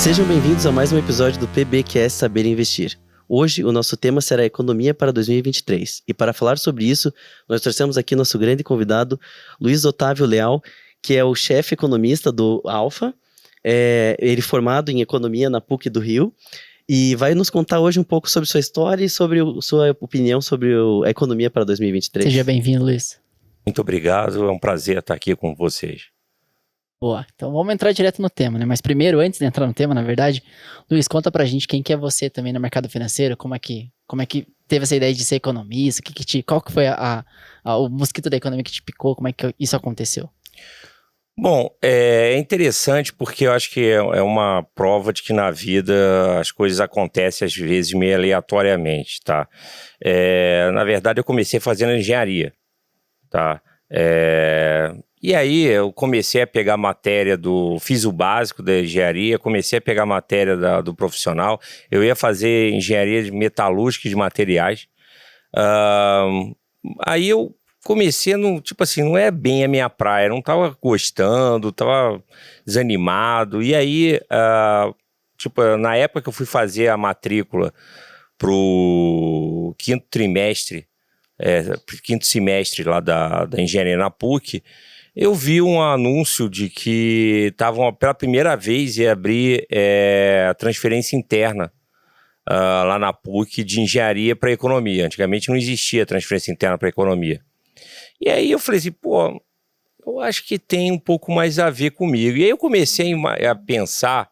Sejam bem-vindos a mais um episódio do PBcast Saber Investir. Hoje o nosso tema será Economia para 2023. E para falar sobre isso, nós trouxemos aqui nosso grande convidado, Luiz Otávio Leal, que é o chefe economista do Alfa, ele formado em Economia na PUC do Rio, e vai nos contar hoje um pouco sobre sua história e sobre sua opinião sobre a economia para 2023. Seja bem-vindo, Luiz. Muito obrigado, é um prazer estar aqui com vocês. Boa, então vamos entrar direto no tema, né? Mas primeiro, antes de entrar no tema, na verdade, Luiz, conta pra gente quem que é você também no mercado financeiro, como é que teve essa ideia de ser economista, qual que foi o mosquito da economia que te picou, como é que isso aconteceu? Bom, é interessante porque eu acho que é uma prova de que na vida as coisas acontecem às vezes meio aleatoriamente, tá? Na verdade eu comecei fazendo engenharia, tá? E aí eu comecei a pegar matéria fiz o básico da engenharia, comecei a pegar matéria do profissional, eu ia fazer engenharia de metalúrgica e de materiais, aí eu comecei, não é bem a minha praia, não tava gostando, tava desanimado, e aí, na época que eu fui fazer a matrícula pro quinto semestre lá da engenharia na PUC, eu vi um anúncio de que estavam, pela primeira vez, ia abrir a transferência interna lá na PUC de engenharia para economia. Antigamente não existia transferência interna para economia. E aí eu falei assim, eu acho que tem um pouco mais a ver comigo. E aí eu comecei a pensar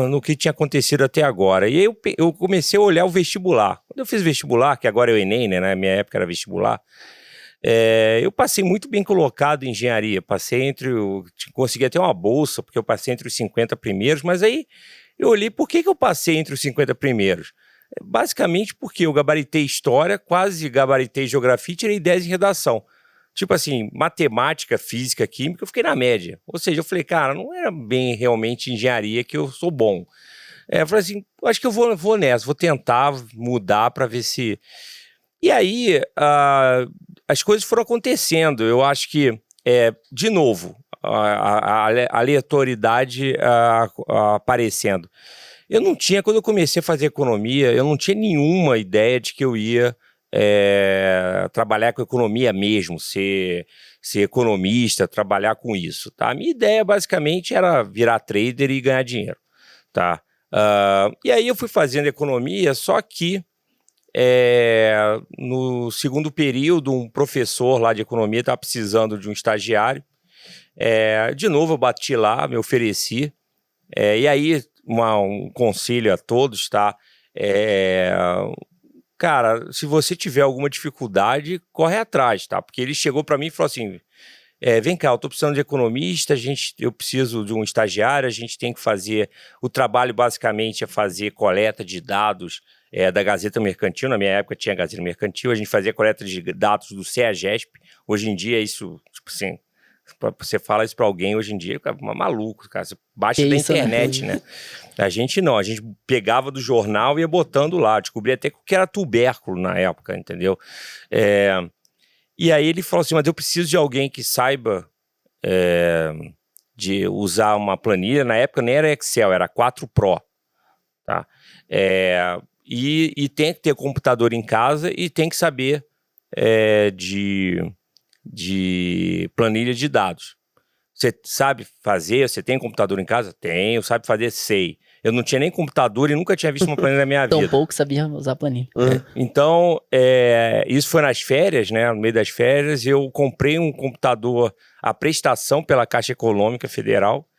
no que tinha acontecido até agora. E aí eu comecei a olhar o vestibular. Quando eu fiz vestibular, que agora é o Enem, né? Na minha época era vestibular, eu passei muito bem colocado em engenharia, consegui até uma bolsa, porque eu passei entre os 50 primeiros, mas aí eu olhei, por que eu passei entre os 50 primeiros? Basicamente porque eu gabaritei história, quase gabaritei geografia e tirei 10 em redação. Matemática, física, química, eu fiquei na média. Ou seja, eu falei, cara, não era bem realmente engenharia que eu sou bom. Eu falei assim, acho que eu vou nessa, vou tentar mudar para ver se... E aí, as coisas foram acontecendo. Eu acho que, de novo, a aleatoriedade aparecendo. Quando eu comecei a fazer economia, eu não tinha nenhuma ideia de que eu ia trabalhar com economia mesmo, ser economista, trabalhar com isso, tá? A minha ideia, basicamente, era virar trader e ganhar dinheiro, tá? E aí eu fui fazendo economia, só que no segundo período, um professor lá de economia estava precisando de um estagiário. De novo, eu bati lá, me ofereci. E aí, um conselho a todos, tá? Cara, se você tiver alguma dificuldade, corre atrás, tá? Porque ele chegou para mim e falou assim, vem cá, eu tô precisando de economista, eu preciso de um estagiário, a gente tem que fazer... O trabalho, basicamente, é fazer coleta de dados da Gazeta Mercantil. Na minha época tinha Gazeta Mercantil, a gente fazia coleta de dados do CEAGESP. Hoje em dia, isso, você fala isso para alguém hoje em dia, fica maluco, cara. Você baixa da internet, né? A gente não, a gente pegava do jornal e ia botando lá. Descobria até que era tubérculo na época, entendeu? E aí ele falou assim, mas eu preciso de alguém que saiba de usar uma planilha. Na época nem era Excel, era 4 Pro, tá? E tem que ter computador em casa e tem que saber de planilha de dados. Você sabe fazer? Você tem computador em casa? Tenho. Sabe fazer? Sei. Eu não tinha nem computador e nunca tinha visto uma planilha na minha vida. Tão pouco sabia usar planilha. Então, isso foi nas férias, né? No meio das férias, eu comprei um computador à prestação pela Caixa Econômica Federal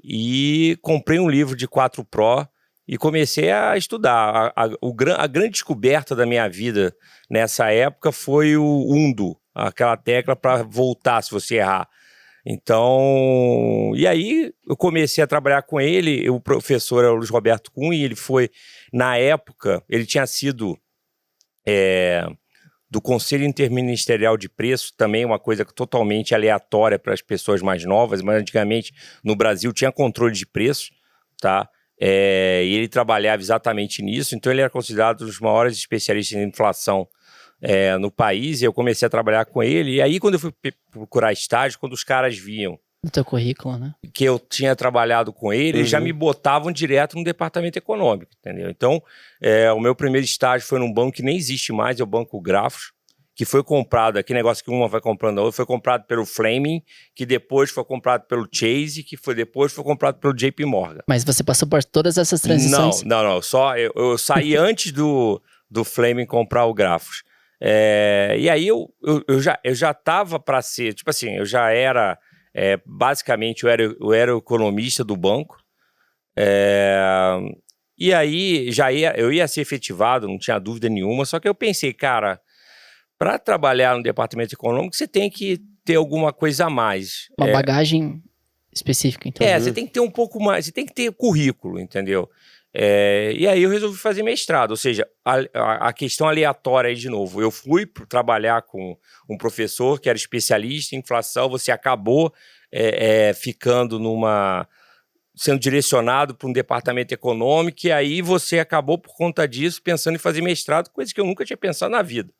e comprei um livro de 4 Pro e comecei a estudar. A grande descoberta da minha vida nessa época foi o undo, aquela tecla para voltar se você errar. Então, e aí eu comecei a trabalhar com ele. O professor é o Luiz Roberto Cunha, ele foi, na época, ele tinha sido do Conselho Interministerial de Preços, também uma coisa totalmente aleatória para as pessoas mais novas, mas antigamente no Brasil tinha controle de preços, tá? E ele trabalhava exatamente nisso, então ele era considerado um dos maiores especialistas em inflação no país, e eu comecei a trabalhar com ele. E aí, quando eu fui procurar estágio, quando os caras viam No teu currículo, né? que eu tinha trabalhado com ele, eles já me botavam direto no departamento econômico, entendeu? Então, o meu primeiro estágio foi num banco que nem existe mais, é o Banco Grafos, que foi comprado, aquele negócio que uma vai comprando a outra, foi comprado pelo Fleming, que depois foi comprado pelo Chase, que depois foi comprado pelo JP Morgan. Mas você passou por todas essas transições? Não, só eu saí antes do Fleming comprar o Grafos. E aí eu já tava para ser, tipo assim, eu já era, basicamente eu era o economista do banco, e aí eu ia ser efetivado, não tinha dúvida nenhuma, só que eu pensei, cara, para trabalhar no departamento econômico, você tem que ter alguma coisa a mais. Uma bagagem específica, então. Você tem que ter um pouco mais, você tem que ter currículo, entendeu? E aí eu resolvi fazer mestrado, ou seja, a questão aleatória aí de novo. Eu fui trabalhar com um professor que era especialista em inflação, você acabou ficando sendo direcionado para um departamento econômico, e aí você acabou, por conta disso, pensando em fazer mestrado, coisa que eu nunca tinha pensado na vida.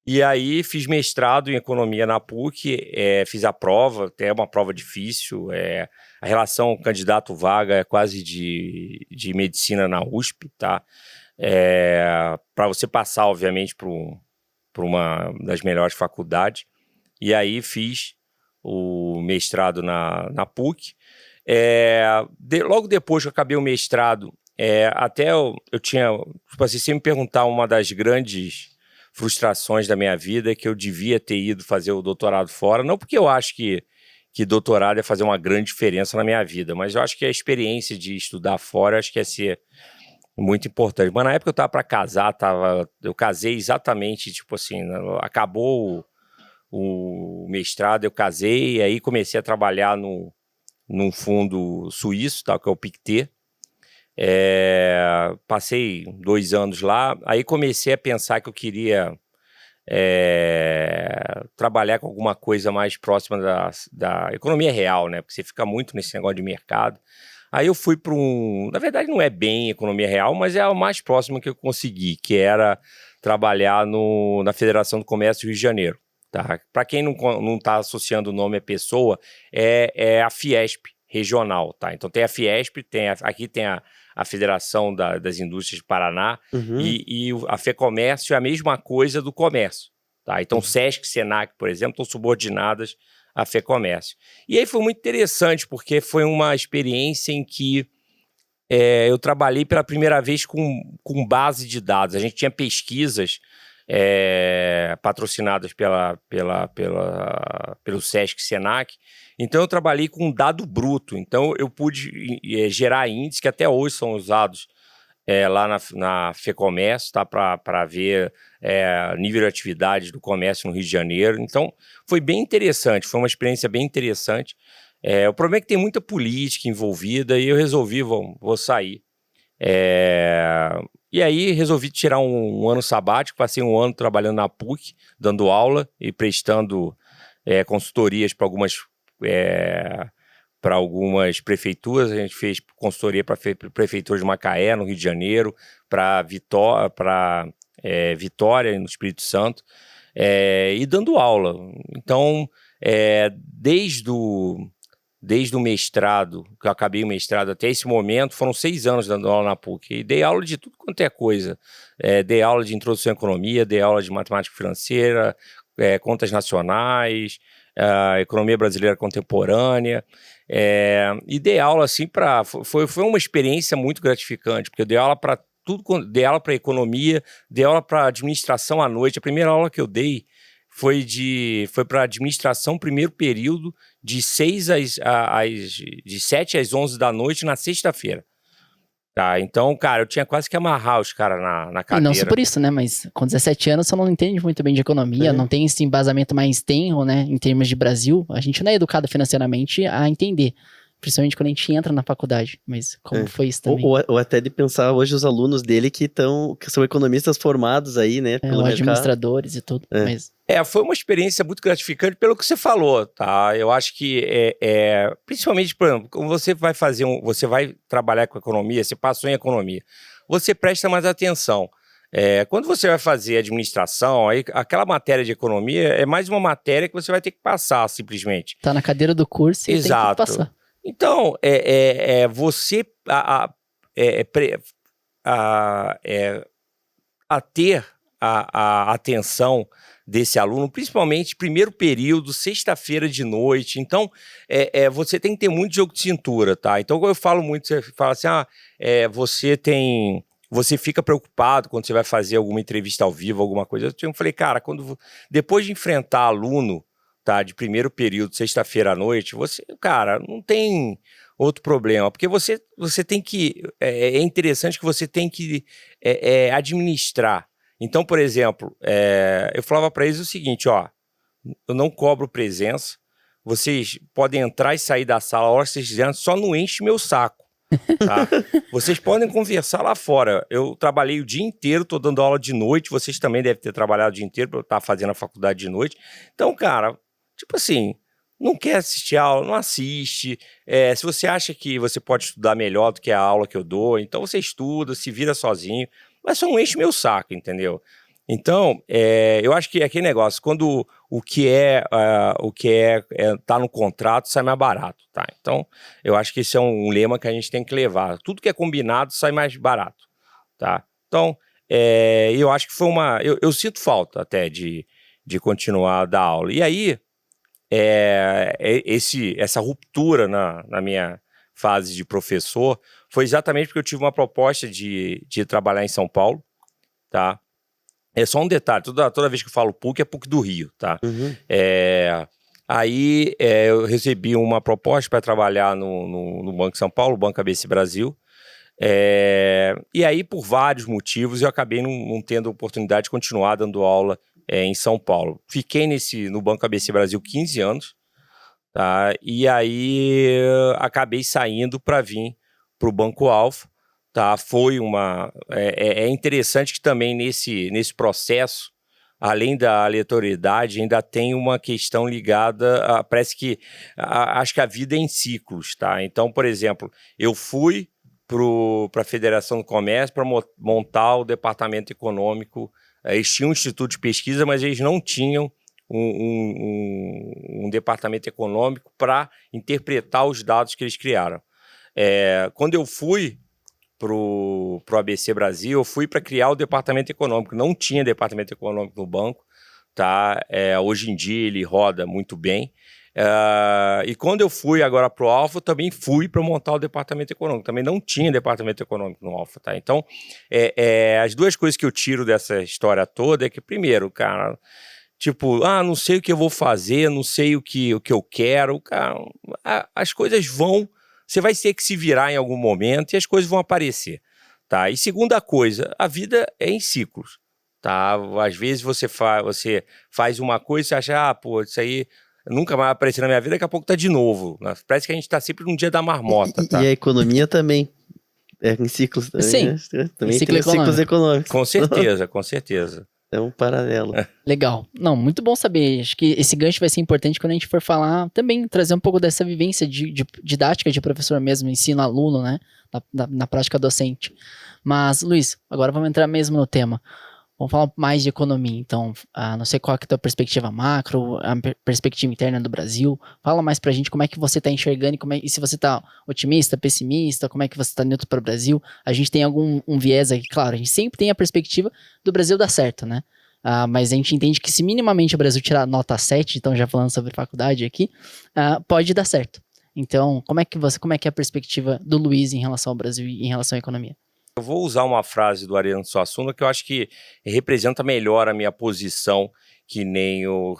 E aí fiz mestrado em economia na PUC, fiz a prova, até uma prova difícil, a relação candidato-vaga é quase de medicina na USP, tá? Para você passar, obviamente, para uma das melhores faculdades. E aí fiz o mestrado na PUC. Logo depois que eu acabei o mestrado, até eu tinha, tipo assim, se me perguntar uma das grandes frustrações da minha vida é que eu devia ter ido fazer o doutorado fora, não porque eu acho que doutorado ia fazer uma grande diferença na minha vida, mas eu acho que a experiência de estudar fora, acho que ia ser muito importante. Mas na época eu estava para casar, eu casei exatamente, tipo assim, acabou o mestrado, eu casei, e aí comecei a trabalhar num fundo suíço, tá, que é o Pictet. Passei 2 anos lá, aí comecei a pensar que eu queria trabalhar com alguma coisa mais próxima da economia real, né? Porque você fica muito nesse negócio de mercado. Aí eu fui para na verdade não é bem economia real, mas é a mais próxima que eu consegui, que era trabalhar na Federação do Comércio do Rio de Janeiro. Tá? Para quem não está associando o nome à pessoa, é a Fiesp regional, tá? Então tem a Fiesp, aqui tem a Federação das Indústrias de Paraná, e a FEComércio é a mesma coisa do comércio, tá? Então Sesc e Senac, por exemplo, estão subordinadas à FEComércio. E aí foi muito interessante, porque foi uma experiência em que eu trabalhei pela primeira vez com base de dados. A gente tinha pesquisas patrocinadas pelo Sesc e Senac. Então eu trabalhei com dado bruto, então eu pude gerar índices que até hoje são usados lá na FEComércio, tá, para ver nível de atividade do comércio no Rio de Janeiro. Então foi bem interessante, foi uma experiência bem interessante. O problema é que tem muita política envolvida e eu resolvi, vou sair. E aí resolvi tirar um ano sabático, passei 1 ano trabalhando na PUC, dando aula e prestando consultorias para algumas prefeituras. A gente fez consultoria para prefeitura de Macaé, no Rio de Janeiro, para Vitória, no Espírito Santo, e dando aula. Então, desde o mestrado, que eu acabei o mestrado até esse momento, foram 6 anos dando aula na PUC. E dei aula de tudo quanto é coisa. Dei aula de introdução à economia, dei aula de matemática financeira, contas nacionais, economia brasileira contemporânea, e dei aula assim foi uma experiência muito gratificante, porque eu dei aula para tudo, dei aula para economia, dei aula para administração à noite. A primeira aula que eu dei foi para administração, primeiro período, de 7 às 11 da noite na sexta-feira. Tá, então, cara, eu tinha quase que amarrar os caras na cadeira. E não só por isso, né? Mas com 17 anos você não entende muito bem de economia, não tem esse embasamento mais tenro, né? Em termos de Brasil, a gente não é educado financeiramente a entender. Principalmente quando a gente entra na faculdade. Mas como foi isso também? Ou até de pensar hoje os alunos dele que são economistas formados aí, né? Pelo mercado. Administradores e tudo. Mas... foi uma experiência muito gratificante pelo que você falou, tá? Eu acho que principalmente, por exemplo, quando você vai você vai trabalhar com economia, você passou em economia, você presta mais atenção. Quando você vai fazer administração, aí, aquela matéria de economia é mais uma matéria que você vai ter que passar, simplesmente. Tá na cadeira do curso e tem que passar. Então, você a ter a atenção desse aluno, principalmente primeiro período, sexta-feira de noite. Então, você tem que ter muito jogo de cintura, tá? Então, eu falo muito, você fala assim, você fica preocupado quando você vai fazer alguma entrevista ao vivo, alguma coisa. Eu falei, cara, depois de enfrentar aluno, tá, de primeiro período, sexta-feira à noite, cara, não tem outro problema, porque você tem que, é interessante que você tem que administrar. Então, por exemplo, eu falava para eles o seguinte, ó, eu não cobro presença, vocês podem entrar e sair da sala a hora que vocês quiserem, só não enche meu saco, tá? Vocês podem conversar lá fora. Eu trabalhei o dia inteiro, tô dando aula de noite, vocês também devem ter trabalhado o dia inteiro, para eu estar fazendo a faculdade de noite. Então, cara, tipo assim, não quer assistir a aula, não assiste. Se você acha que você pode estudar melhor do que a aula que eu dou, então você estuda, se vira sozinho, mas só não enche meu saco, entendeu? Então, eu acho que é aquele negócio, quando o que tá no contrato sai mais barato, tá? Então, eu acho que esse é um lema que a gente tem que levar. Tudo que é combinado sai mais barato, tá? Então, eu acho que foi eu sinto falta até de continuar a dar aula. E aí, essa ruptura na minha fase de professor foi exatamente porque eu tive uma proposta de trabalhar em São Paulo, tá? É só um detalhe, toda vez que eu falo PUC, é PUC do Rio, tá? Uhum. Aí eu recebi uma proposta para trabalhar no Banco de São Paulo, Banco ABC Brasil, e aí por vários motivos eu acabei não tendo oportunidade de continuar dando aula em São Paulo. Fiquei no Banco ABC Brasil 15 anos, tá? E aí acabei saindo para vir para o Banco Alfa, tá? Foi é interessante que também nesse processo, além da aleatoriedade, ainda tem uma questão ligada parece que acho que a vida é em ciclos, tá? Então, por exemplo, eu fui para a Federação do Comércio para montar o departamento econômico. Eles tinham um instituto de pesquisa, mas eles não tinham um departamento econômico para interpretar os dados que eles criaram. Quando eu fui pro ABC Brasil, eu fui para criar o departamento econômico. Não tinha departamento econômico no banco, tá? Hoje em dia ele roda muito bem. E quando eu fui agora pro Alfa, eu também fui para montar o departamento econômico. Também não tinha departamento econômico no Alfa, tá? Então, as duas coisas que eu tiro dessa história toda é que, primeiro, cara, tipo, não sei o que eu vou fazer, não sei o que eu quero, cara, as coisas vão... Você vai ter que se virar em algum momento e as coisas vão aparecer, tá? E segunda coisa, a vida é em ciclos, tá? Às vezes você faz uma coisa e você acha, pô, isso aí nunca mais vai aparecer na minha vida, daqui a pouco tá de novo. Parece que a gente tá sempre num dia da marmota, tá? E a economia também é em ciclos também, Sim, né? Também ciclo tem ciclos econômicos. Com certeza, com certeza. É um paralelo. Legal. Não, muito bom saber. Acho que esse gancho vai ser importante quando a gente for falar também, trazer um pouco dessa vivência de didática de professor mesmo, ensino-aluno, né? Na prática docente. Mas, Luiz, agora vamos entrar mesmo no tema. Vamos falar mais de economia, então, não sei qual é a tua perspectiva macro, a perspectiva interna do Brasil. Fala mais pra gente como é que você tá enxergando e se você tá otimista, pessimista, como é que você tá neutro para o Brasil. A gente tem um viés aqui, claro, a gente sempre tem a perspectiva do Brasil dar certo, né? Mas a gente entende que se minimamente o Brasil tirar nota 7, então já falando sobre faculdade aqui, pode dar certo. Então, como é que é a perspectiva do Luiz em relação ao Brasil e em relação à economia? Eu vou usar uma frase do Ariano Suassuna que eu acho que representa melhor a minha posição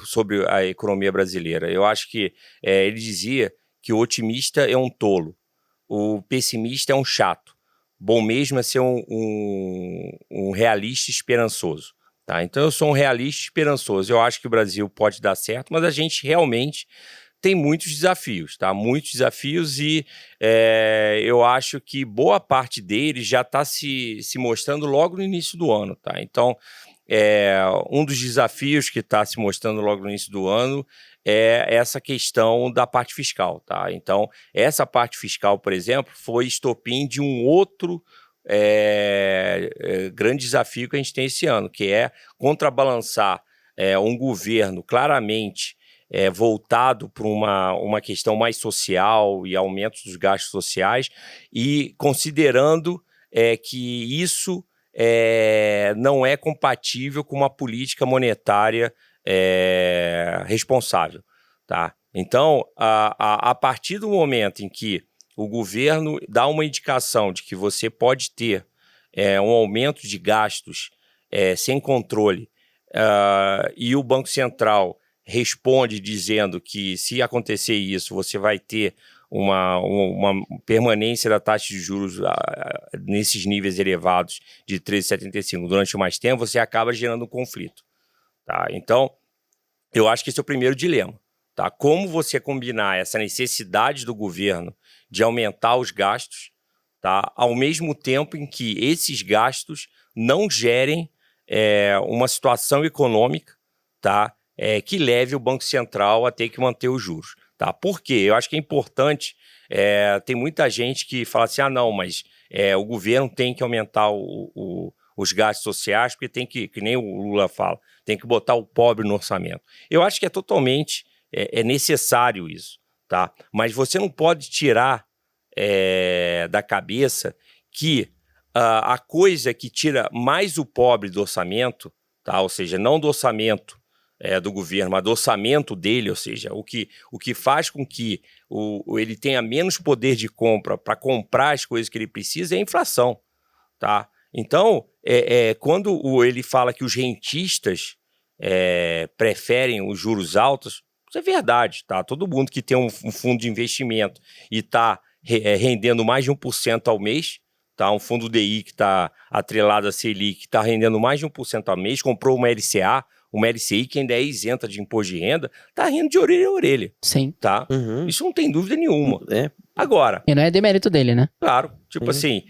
sobre a economia brasileira. Eu acho que ele dizia que o otimista é um tolo, o pessimista é um chato, bom mesmo é ser um realista esperançoso. Tá? Então eu sou um realista esperançoso. Eu acho que o Brasil pode dar certo, mas a gente realmente tem muitos desafios, tá? Muitos desafios e eu acho que boa parte deles já está se mostrando logo no início do ano, tá? Então, um dos desafios que está se mostrando logo no início do ano é essa questão da parte fiscal, tá? Então, essa parte fiscal, por exemplo, foi estopim de um outro grande desafio que a gente tem esse ano, que é contrabalançar um governo claramente voltado para uma questão mais social e aumento dos gastos sociais, e considerando que isso não é compatível com uma política monetária responsável, tá? Então, a partir do momento em que o governo dá uma indicação de que você pode ter um aumento de gastos sem controle, e o Banco Central responde dizendo que, se acontecer isso, você vai ter uma permanência da taxa de juros nesses níveis elevados de 13,75 durante mais tempo, você acaba gerando um conflito, tá? Então, eu acho que esse é o primeiro dilema, tá? Como você combinar essa necessidade do governo de aumentar os gastos, tá? Ao mesmo tempo em que esses gastos não gerem uma situação econômica, tá? Que leve o Banco Central a ter que manter os juros. Tá? Por quê? Eu acho que é importante. Tem muita gente que fala assim: não, mas o governo tem que aumentar os gastos sociais, porque tem que nem o Lula fala, tem que botar o pobre no orçamento. Eu acho que é totalmente necessário isso, tá? Mas você não pode tirar da cabeça que a coisa que tira mais o pobre do orçamento, tá? Ou seja, não do orçamento do governo, mas do orçamento dele, ou seja, o que faz com que ele tenha menos poder de compra para comprar as coisas que ele precisa é a inflação, tá? Então, quando ele fala que os rentistas preferem os juros altos, isso é verdade, tá? Todo mundo que tem um fundo de investimento e está rendendo mais de 1% ao mês, tá? Um fundo DI que está atrelado a Selic, que está rendendo mais de 1% ao mês, comprou uma LCA, uma LCI que ainda é isenta de imposto de renda, tá rindo de orelha a orelha. Sim. Tá? Uhum. Isso não tem dúvida nenhuma. Agora... E não é demérito dele, né? Claro. Tipo assim,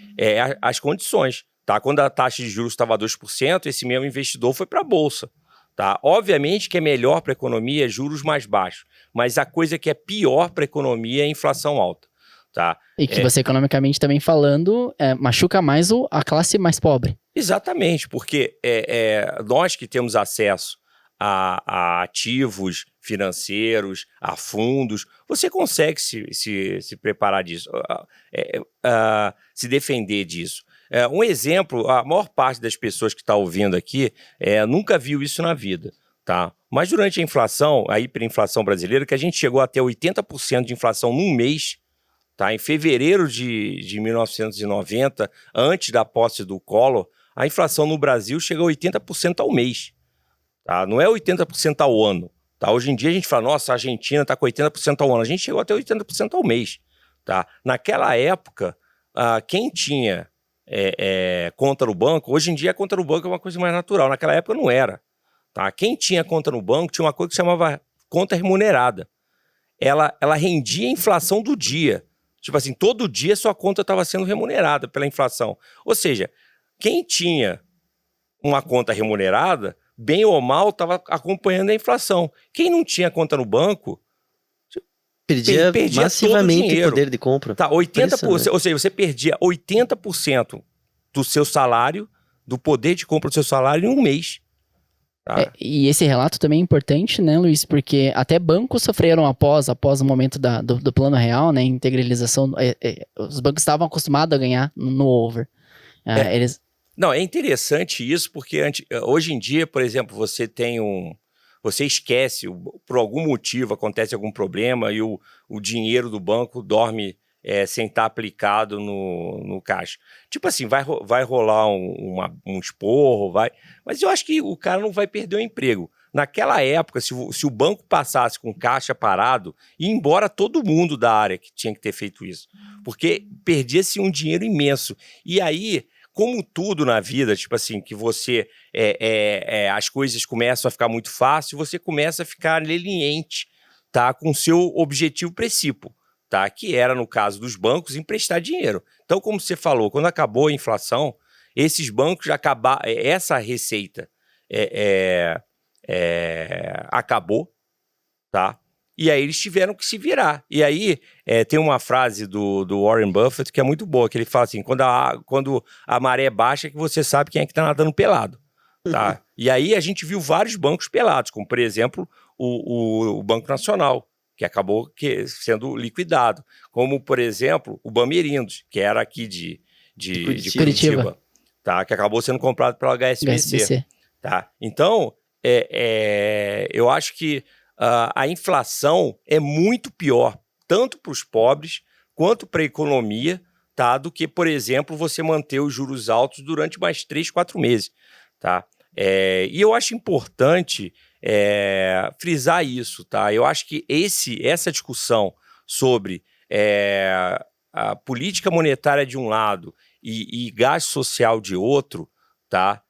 as condições. Tá? Quando a taxa de juros estava 2%, esse mesmo investidor foi para a Bolsa. Tá? Obviamente que é melhor para a economia juros mais baixos, mas a coisa que é pior para a economia é a inflação alta. Tá? E que você, economicamente também falando, machuca mais a classe mais pobre. Exatamente, porque nós que temos acesso a ativos financeiros, a fundos, você consegue se preparar disso, se defender disso. Um exemplo, a maior parte das pessoas que está ouvindo aqui nunca viu isso na vida, tá? Mas durante a inflação, a hiperinflação brasileira, que a gente chegou até 80% de inflação num mês, tá? Em fevereiro de 1990, antes da posse do Collor, a inflação no Brasil chega a 80% ao mês. Tá? Não é 80% ao ano. Tá? Hoje em dia a gente fala, nossa, a Argentina está com 80% ao ano. A gente chegou até 80% ao mês. Tá? Naquela época, quem tinha conta no banco, hoje em dia a conta no banco é uma coisa mais natural. Naquela época não era. Tá? Quem tinha conta no banco tinha uma coisa que se chamava conta remunerada. Ela rendia a inflação do dia. Tipo assim, todo dia sua conta estava sendo remunerada pela inflação. Ou seja, quem tinha uma conta remunerada, bem ou mal, estava acompanhando a inflação. Quem não tinha conta no banco perdia massivamente o poder de compra. Tá, 80%, ou seja, você perdia 80% do seu salário, do poder de compra do seu salário em um mês. Tá? E esse relato também é importante, né, Luiz? Porque até bancos sofreram após o momento do plano real, né, integralização. Os bancos estavam acostumados a ganhar no over. Não, é interessante isso, porque hoje em dia, por exemplo, você esquece, por algum motivo acontece algum problema e o dinheiro do banco dorme sem estar aplicado no caixa. Tipo assim, vai rolar um esporro, mas eu acho que o cara não vai perder o emprego. Naquela época, se o banco passasse com caixa parado, ia embora todo mundo da área que tinha que ter feito isso, porque perdia-se um dinheiro imenso. E aí, como tudo na vida, tipo assim, que você as coisas começam a ficar muito fácil, você começa a ficar leniente, tá, com o seu objetivo principal, tá, que era, no caso dos bancos, emprestar dinheiro. Então, como você falou, quando acabou a inflação, esses bancos já acabaram, essa receita acabou, tá? E aí eles tiveram que se virar. E aí tem uma frase do Warren Buffett que é muito boa, que ele fala assim, quando a maré baixa é que você sabe quem é que está nadando pelado. Tá? E aí a gente viu vários bancos pelados, como por exemplo o Banco Nacional, que acabou sendo liquidado. Como por exemplo o Bamerindos, que era aqui de Curitiba, tá? Que acabou sendo comprado pela HSBC. Tá? Então, eu acho que a inflação é muito pior, tanto para os pobres quanto para a economia, tá? Do que, por exemplo, você manter os juros altos durante mais 3, 4 meses. Tá? E eu acho importante frisar isso. Tá? Eu acho que essa discussão sobre a política monetária de um lado e gasto social de outro, tá?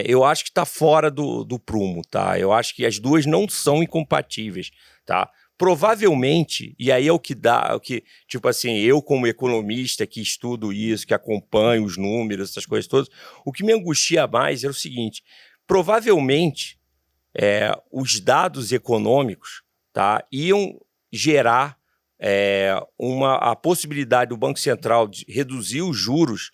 Eu acho que está fora do prumo, tá? Eu acho que as duas não são incompatíveis, tá? Provavelmente, e aí é o que dá, tipo assim, eu como economista que estudo isso, que acompanho os números, essas coisas todas, o que me angustia mais era o seguinte, provavelmente os dados econômicos, tá, iam gerar a possibilidade do Banco Central de reduzir os juros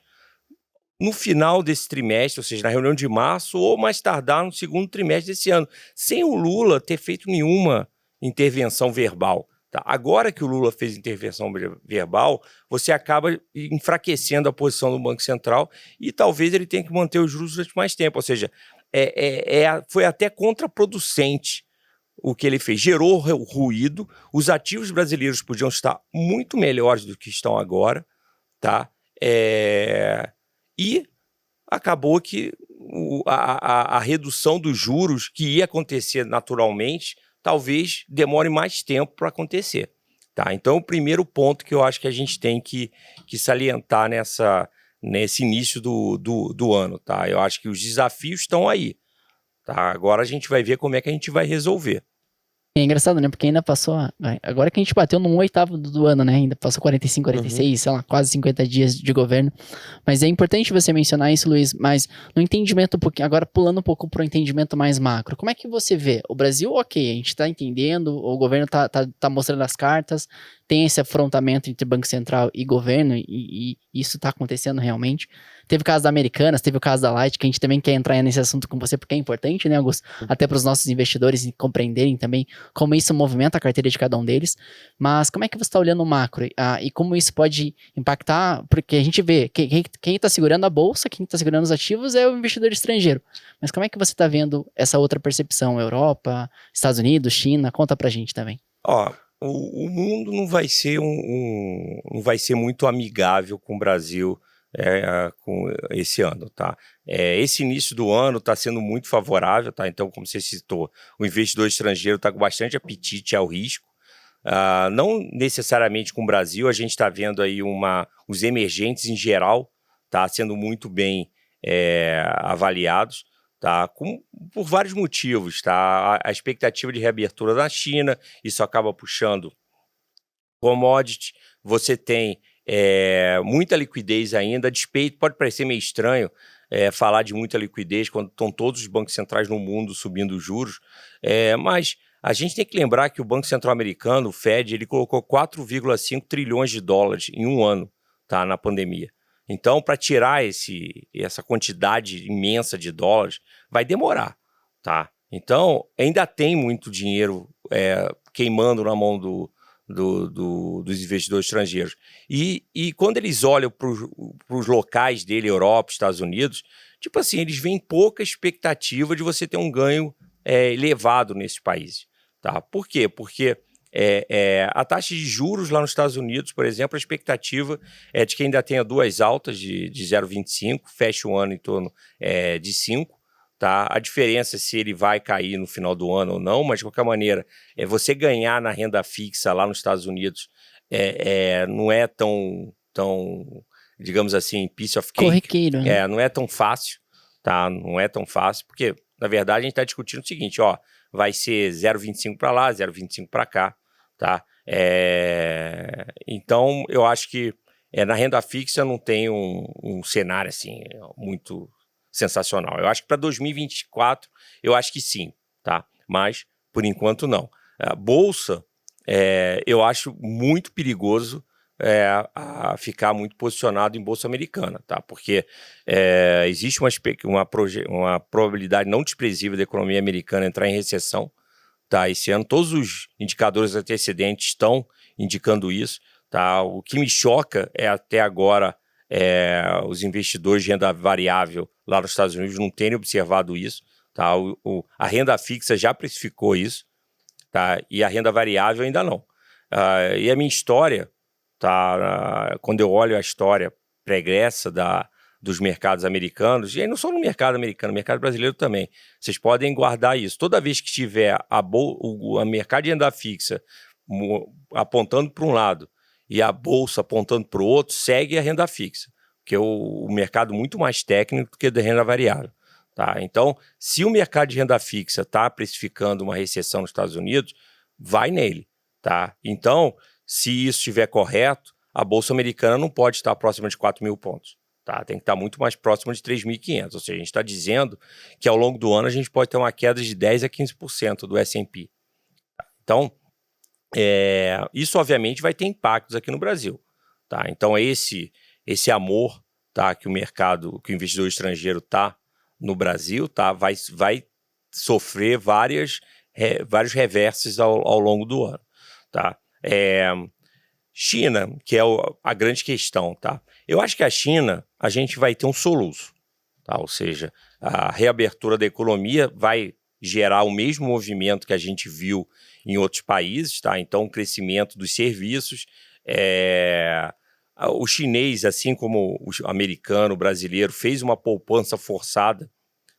no final desse trimestre, ou seja, na reunião de março, ou mais tardar no segundo trimestre desse ano, sem o Lula ter feito nenhuma intervenção verbal. Tá? Agora que o Lula fez intervenção verbal, você acaba enfraquecendo a posição do Banco Central e talvez ele tenha que manter os juros durante mais tempo. Ou seja, foi até contraproducente o que ele fez. Gerou ruído, os ativos brasileiros podiam estar muito melhores do que estão agora, tá? E acabou que a redução dos juros que ia acontecer naturalmente, talvez demore mais tempo para acontecer. Tá? Então, o primeiro ponto que eu acho que a gente tem que salientar nesse início do ano. Tá? Eu acho que os desafios estão aí. Tá? Agora a gente vai ver como é que a gente vai resolver. É engraçado, né? Porque ainda passou. Agora que a gente bateu no 1/8 do ano, né? Ainda passou 45, 46, sei lá, quase 50 dias de governo. Mas é importante você mencionar isso, Luiz. Mas no entendimento, agora pulando um pouco para o entendimento mais macro, como é que você vê? O Brasil, ok, a gente tá entendendo, o governo tá mostrando as cartas, tem esse afrontamento entre Banco Central e governo, e isso tá acontecendo realmente. Teve o caso da Americanas, teve o caso da Light, que a gente também quer entrar nesse assunto com você, porque é importante, né, Augusto? Até para os nossos investidores compreenderem também como isso movimenta a carteira de cada um deles. Mas como é que você está olhando o macro? E como isso pode impactar? Porque a gente vê, quem está segurando a bolsa, quem está segurando os ativos é o investidor estrangeiro. Mas como é que você está vendo essa outra percepção? Europa, Estados Unidos, China? Conta pra gente também. O mundo não vai ser não vai ser muito amigável com o Brasil com esse ano, tá? Esse início do ano está sendo muito favorável, tá? Então, como você citou, o investidor estrangeiro está com bastante apetite ao risco. Não necessariamente com o Brasil, a gente está vendo aí os emergentes em geral, tá? Sendo muito bem avaliados. Tá? Por vários motivos, tá? A expectativa de reabertura da China, isso acaba puxando commodity, você tem muita liquidez ainda, a despeito, pode parecer meio estranho falar de muita liquidez quando estão todos os bancos centrais no mundo subindo os juros, mas a gente tem que lembrar que o Banco Central Americano, o Fed, ele colocou 4,5 trilhões de dólares em um ano, tá? Na pandemia. Então, para tirar essa quantidade imensa de dólares, vai demorar, tá? Então, ainda tem muito dinheiro queimando na mão dos investidores estrangeiros. E quando eles olham para os locais dele, Europa, Estados Unidos, tipo assim, eles veem pouca expectativa de você ter um ganho elevado nesses países, tá? Por quê? Porque a taxa de juros lá nos Estados Unidos, por exemplo, a expectativa é de que ainda tenha duas altas de 0,25, feche o ano em torno de 5, tá? A diferença é se ele vai cair no final do ano ou não, mas de qualquer maneira, você ganhar na renda fixa lá nos Estados Unidos não é tão, digamos assim, piece of cake. Corriqueiro, né? Não é tão fácil, tá? Não é tão fácil, porque, na verdade, a gente está discutindo o seguinte, vai ser 0,25 para lá, 0,25 para cá, tá? Então, eu acho que na renda fixa não tem um cenário assim muito sensacional. Eu acho que para 2024, eu acho que sim, tá? Mas, por enquanto, não. A Bolsa, eu acho muito perigoso a ficar muito posicionado em Bolsa Americana, tá? Porque existe uma probabilidade não desprezível da economia americana entrar em recessão, tá? Esse ano todos os indicadores antecedentes estão indicando isso, tá? O que me choca é até agora os investidores de renda variável lá nos Estados Unidos não terem observado isso, tá? A renda fixa já precificou isso, tá? E a renda variável ainda não. E a minha história, tá? Quando eu olho a história pregressa dos mercados americanos, e aí não só no mercado americano, no mercado brasileiro também, vocês podem guardar isso. Toda vez que tiver o mercado de renda fixa apontando para um lado e a bolsa apontando para o outro, segue a renda fixa, que é o mercado muito mais técnico do que da renda variável. Tá? Então, se o mercado de renda fixa está precificando uma recessão nos Estados Unidos, vai nele. Tá? Então, se isso estiver correto, a Bolsa Americana não pode estar próxima de 4.000 pontos. Tá? Tem que estar muito mais próxima de 3.500. Ou seja, a gente está dizendo que ao longo do ano a gente pode ter uma queda de 10% a 15% do S&P. Então, isso obviamente vai ter impactos aqui no Brasil. Tá? Então, esse amor, tá, que o mercado, que o investidor estrangeiro está no Brasil, tá, vai sofrer vários reverses ao longo do ano. Tá? China, que é a grande questão. Tá? Eu acho que a China, a gente vai ter um soluço. Tá? Ou seja, a reabertura da economia vai gerar o mesmo movimento que a gente viu em outros países. Tá? Então, o crescimento dos serviços. O chinês, assim como o americano, o brasileiro, fez uma poupança forçada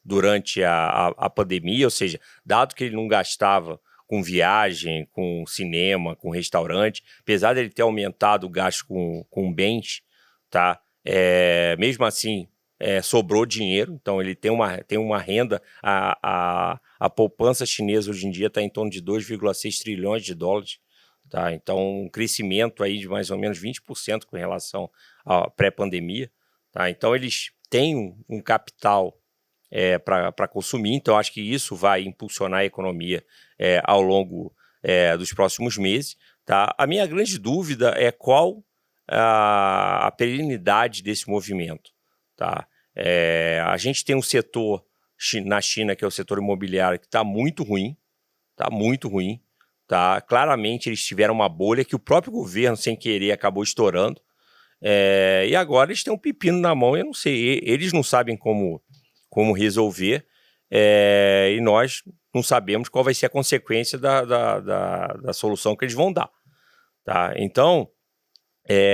durante a pandemia, ou seja, dado que ele não gastava com viagem, com cinema, com restaurante, apesar de ele ter aumentado o gasto com bens, tá? Mesmo assim, sobrou dinheiro, então ele tem uma renda, a poupança chinesa hoje em dia está em torno de 2,6 trilhões de dólares, tá? Então um crescimento aí de mais ou menos 20% com relação à pré-pandemia, tá? Então eles têm um capital para consumir, então acho que isso vai impulsionar a economia ao longo dos próximos meses. Tá? A minha grande dúvida é qual a perenidade desse movimento. Tá? A gente tem um setor na China, que é o setor imobiliário, que está muito ruim, tá? Muito ruim. Tá? Claramente eles tiveram uma bolha que o próprio governo, sem querer, acabou estourando. E agora eles têm um pepino na mão, eu não sei, eles não sabem como resolver, e nós não sabemos qual vai ser a consequência da solução que eles vão dar. Tá? Então,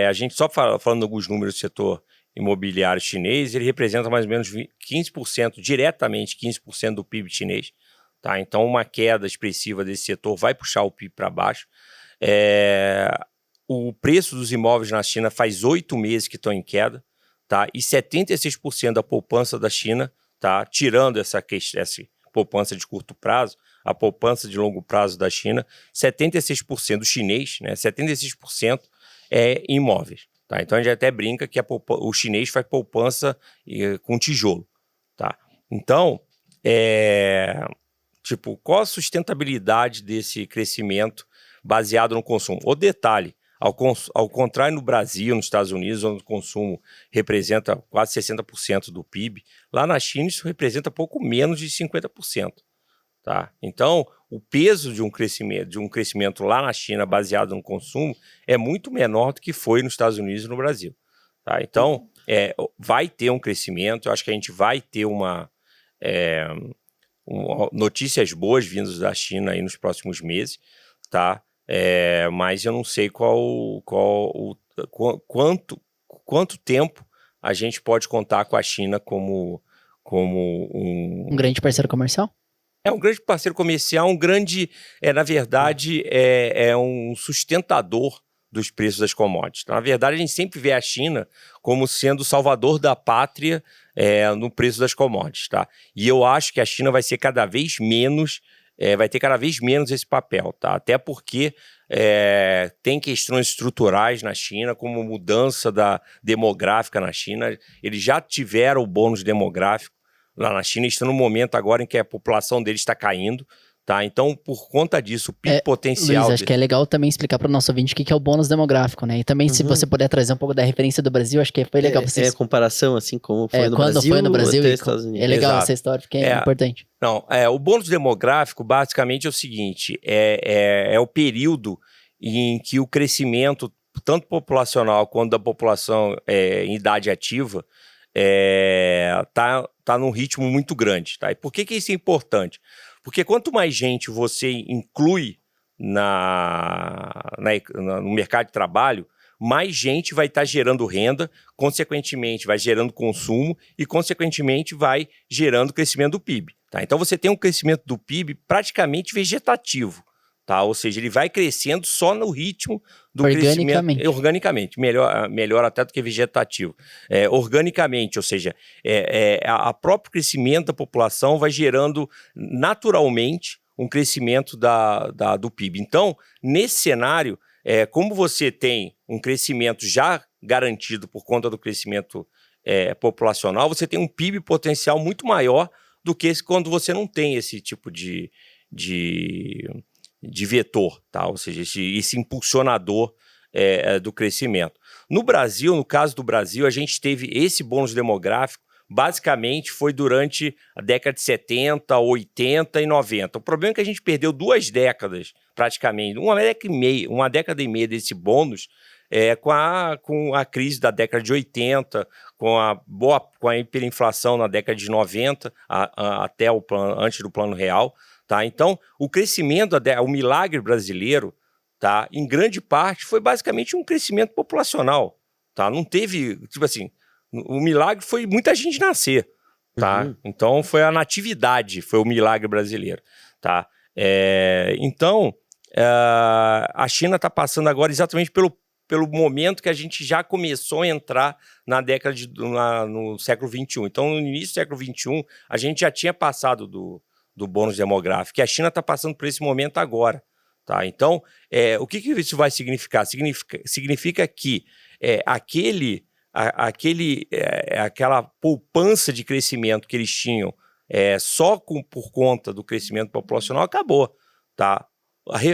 a gente só falando alguns números do setor imobiliário chinês, ele representa mais ou menos 15%, diretamente 15% do PIB chinês. Tá? Então, uma queda expressiva desse setor vai puxar o PIB para baixo. O preço dos imóveis na China faz 8 meses que estão em queda, tá? E 76% da poupança da China, tá? Tirando essa poupança de curto prazo, a poupança de longo prazo da China, 76% do chinês, né? 76% é imóveis. Tá? Então a gente até brinca que o chinês faz poupança com tijolo. Tá? Então, qual a sustentabilidade desse crescimento baseado no consumo? O detalhe, ao contrário no Brasil, nos Estados Unidos, onde o consumo representa quase 60% do PIB, lá na China isso representa pouco menos de 50%. Tá? Então, o peso de um crescimento lá na China baseado no consumo é muito menor do que foi nos Estados Unidos e no Brasil. Tá? Então, vai ter um crescimento, eu acho que a gente vai ter notícias boas vindas da China aí nos próximos meses, tá? Mas eu não sei quanto tempo a gente pode contar com a China como um grande parceiro comercial? É um grande parceiro comercial, na verdade, um sustentador dos preços das commodities. Na verdade, a gente sempre vê a China como sendo o salvador da pátria no preço das commodities. Tá? E eu acho que a China vai ser cada vez menos, vai ter cada vez menos esse papel. Tá? Até porque tem questões estruturais na China, como mudança demográfica na China. Eles já tiveram o bônus demográfico lá na China, estão no momento agora em que a população deles está caindo, Tá? Então, por conta disso, o PIB potencial... Luiz, acho que é legal também explicar para o nosso ouvinte o que é o bônus demográfico, né? E também, se você puder trazer um pouco da referência do Brasil, acho que foi legal vocês... É comparação, assim, como foi no quando Brasil, foi no Brasil até e Estados Unidos. É legal Exato. essa história, porque é importante. Não, o bônus demográfico, basicamente, é o seguinte, é o período em que o crescimento, tanto populacional quanto da população em idade ativa, tá num ritmo muito grande. Tá? E por que isso é importante? Porque quanto mais gente você inclui no mercado de trabalho, mais gente vai estar gerando renda, consequentemente vai gerando consumo e, consequentemente, vai gerando crescimento do PIB. Tá? Então, você tem um crescimento do PIB praticamente vegetativo. Tá? Ou seja, ele vai crescendo só no ritmo do crescimento. Organicamente. Melhor até do que vegetativo. Organicamente, ou seja, a próprio crescimento da população vai gerando naturalmente um crescimento do PIB. Então, nesse cenário, como você tem um crescimento já garantido por conta do crescimento populacional, você tem um PIB potencial muito maior do que quando você não tem esse tipo de vetor, tá? Ou seja, esse impulsionador do crescimento. No Brasil, no caso do Brasil, a gente teve esse bônus demográfico, basicamente foi durante a década de 70, 80 e 90. O problema é que a gente perdeu 2 décadas, praticamente, uma década e meia desse bônus, com a crise da década de 80, com a hiperinflação na década de 90, até antes do Plano Real. Tá? Então, o crescimento, o milagre brasileiro, tá? Em grande parte, foi basicamente um crescimento populacional. Tá? Não teve, tipo assim, o milagre foi muita gente nascer. Tá? Então, foi a natividade, foi o milagre brasileiro. Tá? Então, a China está passando agora exatamente pelo momento que a gente já começou a entrar no século XXI. Então, no início do século XXI, a gente já tinha passado do bônus demográfico, e a China está passando por esse momento agora. Tá? Então, o que isso vai significar? Significa que aquela poupança de crescimento que eles tinham só por conta do crescimento populacional acabou. Tá?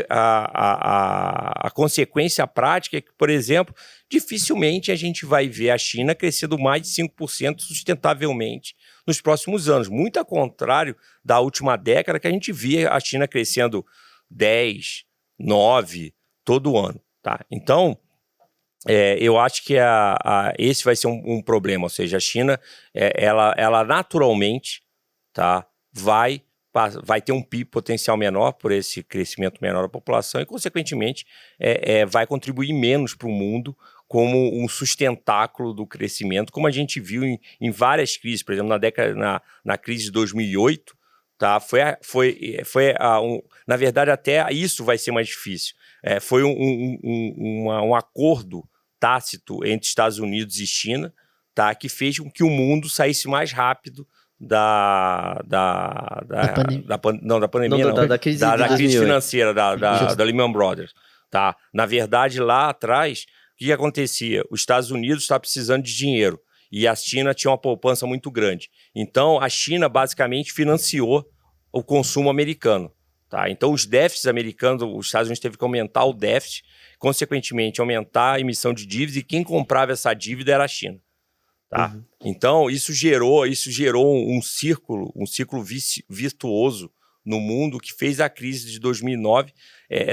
A consequência prática é que, por exemplo, dificilmente a gente vai ver a China crescendo mais de 5% sustentavelmente nos próximos anos. Muito ao contrário da última década, que a gente via a China crescendo 10, 9 todo ano. Tá? Então, eu acho que esse vai ser um problema. Ou seja, a China, ela naturalmente, tá, vai ter um PIB potencial menor por esse crescimento menor da população e, consequentemente, vai contribuir menos para o mundo como um sustentáculo do crescimento, como a gente viu em várias crises. Por exemplo, na crise de 2008, tá, na verdade, até isso vai ser mais difícil. Foi um acordo tácito entre Estados Unidos e China, tá, que fez com que o mundo saísse mais rápido da crise financeira da Lehman Brothers. Tá? Na verdade, lá atrás, o que acontecia? Os Estados Unidos estavam precisando de dinheiro e a China tinha uma poupança muito grande. Então, a China basicamente financiou o consumo americano. Tá? Então, os déficits americanos, os Estados Unidos teve que aumentar o déficit, consequentemente, aumentar a emissão de dívida, e quem comprava essa dívida era a China. Tá? Então, isso gerou um círculo virtuoso no mundo que fez a crise de 2009,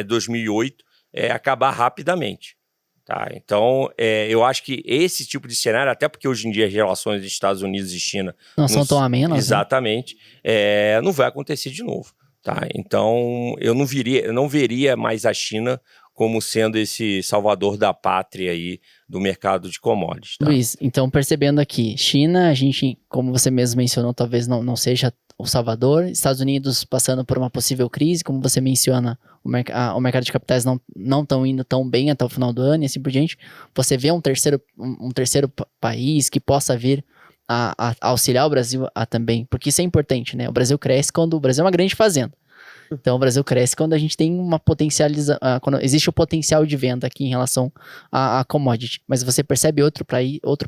2008 acabar rapidamente. Tá? Então, eu acho que esse tipo de cenário, até porque hoje em dia as relações entre Estados Unidos e China não são tão amenas, exatamente, não vai acontecer de novo. Tá? Então, eu não veria mais a China como sendo esse salvador da pátria aí do mercado de commodities. Tá? Luiz, então percebendo aqui, China, a gente, como você mesmo mencionou, talvez não seja o salvador, Estados Unidos passando por uma possível crise, como você menciona, o mercado de capitais não estão indo tão bem até o final do ano e assim por diante. Você vê um terceiro país que possa vir a auxiliar o Brasil também, porque isso é importante, né? O Brasil cresce quando o Brasil é uma grande fazenda. Então, o Brasil cresce quando a gente tem uma potencialização, quando existe o potencial de venda aqui em relação a commodity. Mas você percebe outro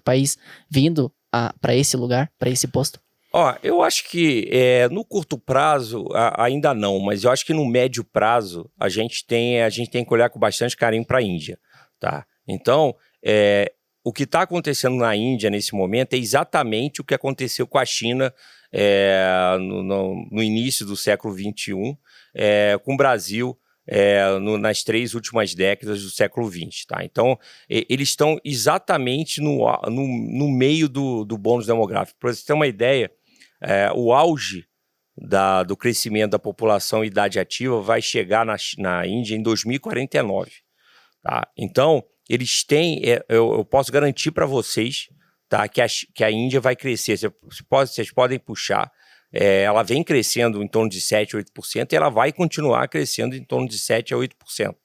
país vindo para esse lugar, para esse posto? Ó, eu acho que no curto prazo ainda não, mas eu acho que no médio prazo a gente tem que olhar com bastante carinho para a Índia, tá? Então, o que está acontecendo na Índia nesse momento é exatamente o que aconteceu com a China no início do século XXI, com o Brasil nas 3 últimas décadas do século XX, tá? Então, eles estão exatamente no meio do bônus demográfico. Para você ter uma ideia, o auge do crescimento da população em idade ativa vai chegar na Índia em 2049. Tá? Então, eles têm, eu posso garantir para vocês, tá, que a Índia vai crescer. Vocês podem puxar, ela vem crescendo em torno de 7% a 8% e ela vai continuar crescendo em torno de 7% a 8%.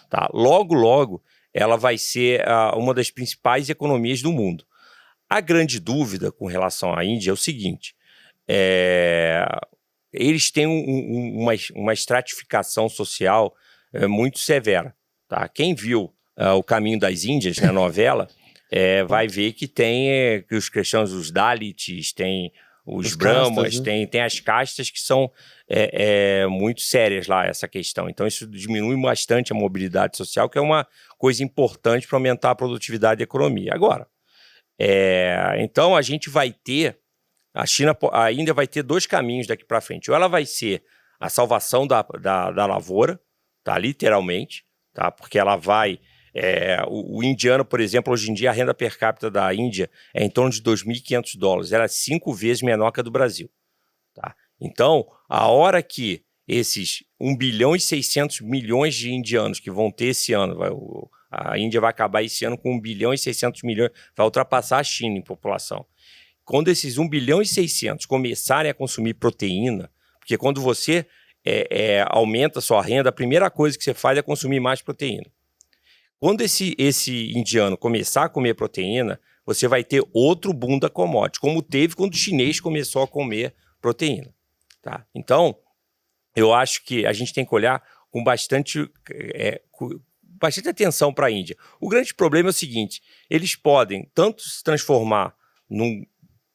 Tá? Logo, logo, ela vai ser uma das principais economias do mundo. A grande dúvida com relação à Índia é o seguinte: eles têm uma estratificação social muito severa. Tá? Quem viu O Caminho das Índias, na novela, vai ver que tem que os cristãos, os Dalits, tem os Brahmas, castas, né? tem as castas que são muito sérias lá, essa questão. Então, isso diminui bastante a mobilidade social, que é uma coisa importante para aumentar a produtividade da economia. Agora, então a gente vai ter, a Índia vai ter 2 caminhos daqui para frente. Ou ela vai ser a salvação da lavoura, tá? Literalmente, tá? Porque ela vai... o indiano, por exemplo, hoje em dia a renda per capita da Índia é em torno de $2.500. Ela é 5 vezes menor que a do Brasil. Tá? Então, a hora que esses 1 bilhão e 600 milhões de indianos que vão ter esse ano, a Índia vai acabar esse ano com 1 bilhão e 600 milhões, vai ultrapassar a China em população. Quando esses 1 bilhão e 600 começarem a consumir proteína, porque quando você aumenta a sua renda, a primeira coisa que você faz é consumir mais proteína. Quando esse indiano começar a comer proteína, você vai ter outro boom da commodity, como teve quando o chinês começou a comer proteína. Tá? Então, eu acho que a gente tem que olhar com bastante atenção para a Índia. O grande problema é o seguinte: eles podem tanto se transformar num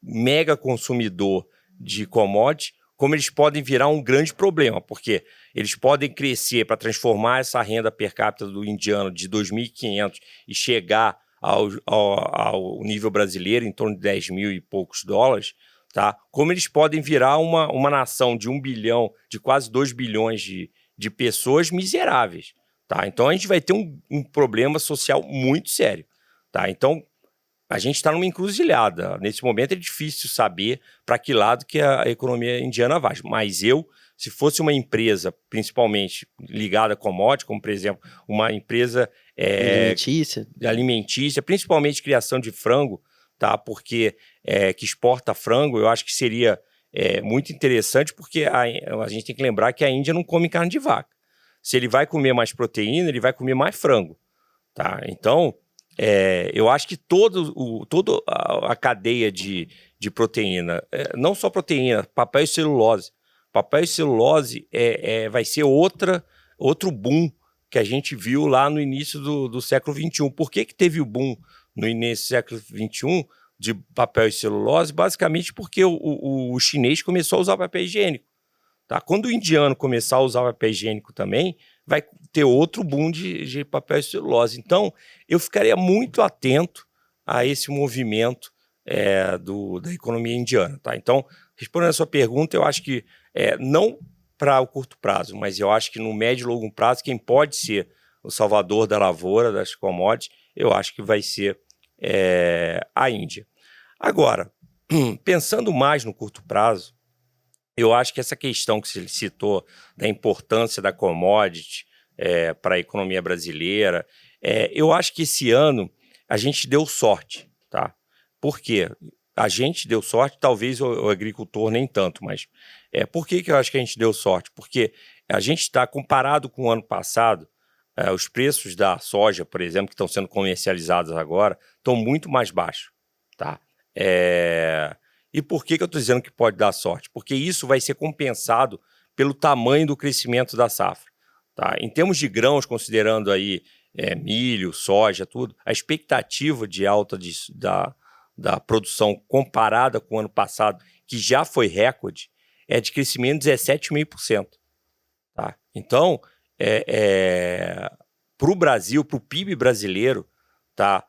mega consumidor de commodity, como eles podem virar um grande problema, porque eles podem crescer para transformar essa renda per capita do indiano de 2.500 e chegar ao nível brasileiro, em torno de 10 mil e poucos dólares, tá? Como eles podem virar uma nação de 1 bilhão, de quase 2 bilhões de pessoas miseráveis. Tá? Então a gente vai ter um problema social muito sério. Tá? Então a gente está numa encruzilhada. Nesse momento é difícil saber para que lado que a economia indiana vai. Mas se fosse uma empresa, principalmente ligada a commodity, como, por exemplo, uma empresa alimentícia, principalmente criação de frango, tá? Porque que exporta frango, eu acho que seria muito interessante, porque a gente tem que lembrar que a Índia não come carne de vaca. Se ele vai comer mais proteína, ele vai comer mais frango. Tá? Então, eu acho que toda a cadeia de proteína, não só proteína, papel e celulose. Papel e celulose vai ser outro boom que a gente viu lá no início do século XXI. Por que teve o boom no início do século XXI de papel e celulose? Basicamente porque o chinês começou a usar papel higiênico. Tá? Quando o indiano começar a usar papel higiênico também, vai ter outro boom de papel e celulose. Então, eu ficaria muito atento a esse movimento da economia indiana. Tá? Então, respondendo a sua pergunta, eu acho que não para o curto prazo, mas eu acho que no médio e longo prazo, quem pode ser o salvador da lavoura, das commodities, eu acho que vai ser a Índia. Agora, pensando mais no curto prazo, eu acho que essa questão que você citou da importância da commodity para a economia brasileira, eu acho que esse ano a gente deu sorte, tá? Por quê? A gente deu sorte, talvez o agricultor nem tanto, mas por que eu acho que a gente deu sorte? Porque a gente está, comparado com o ano passado, os preços da soja, por exemplo, que estão sendo comercializados agora, estão muito mais baixos, tá? E por que eu estou dizendo que pode dar sorte? Porque isso vai ser compensado pelo tamanho do crescimento da safra. Tá? Em termos de grãos, considerando aí milho, soja, tudo, a expectativa de alta da produção comparada com o ano passado, que já foi recorde, é de crescimento de 17,5%. Tá? Então, para o Brasil, para o PIB brasileiro, tá?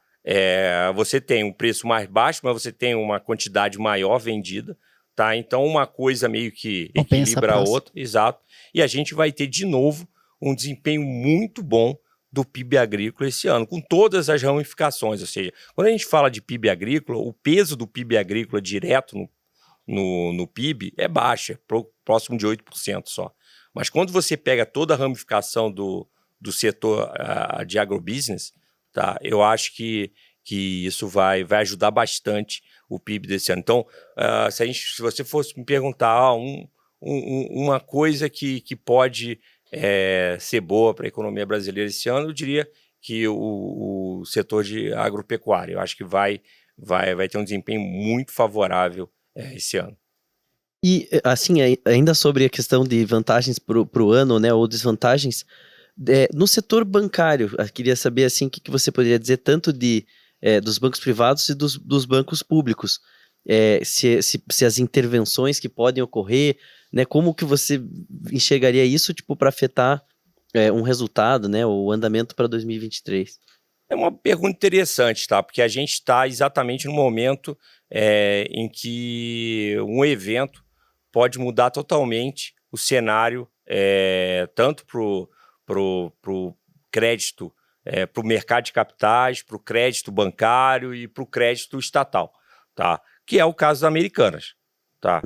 Você tem um preço mais baixo, mas você tem uma quantidade maior vendida. Tá? Então, uma coisa meio que equilibra a outra. Exato. E a gente vai ter, de novo, um desempenho muito bom do PIB agrícola esse ano, com todas as ramificações. Ou seja, quando a gente fala de PIB agrícola, o peso do PIB agrícola direto no PIB é baixo, próximo de 8% só. Mas quando você pega toda a ramificação do setor de agrobusiness, tá? Eu acho que isso vai ajudar bastante o PIB desse ano. Então, se você fosse me perguntar uma coisa que pode ser boa para a economia brasileira esse ano, eu diria que o setor de agropecuária. Eu acho que vai ter um desempenho muito favorável esse ano. E, assim, ainda sobre a questão de vantagens para o ano, né, ou desvantagens, no setor bancário, eu queria saber, assim, o que você poderia dizer tanto dos bancos privados e dos bancos públicos. Se as intervenções que podem ocorrer, né, como que você enxergaria isso, tipo, para afetar um resultado, né, o andamento para 2023? É uma pergunta interessante, tá? Porque a gente está exatamente no momento em que um evento pode mudar totalmente o cenário, tanto para o crédito, para o mercado de capitais, para o crédito bancário e para o crédito estatal, tá? Que é o caso das Americanas. Tá?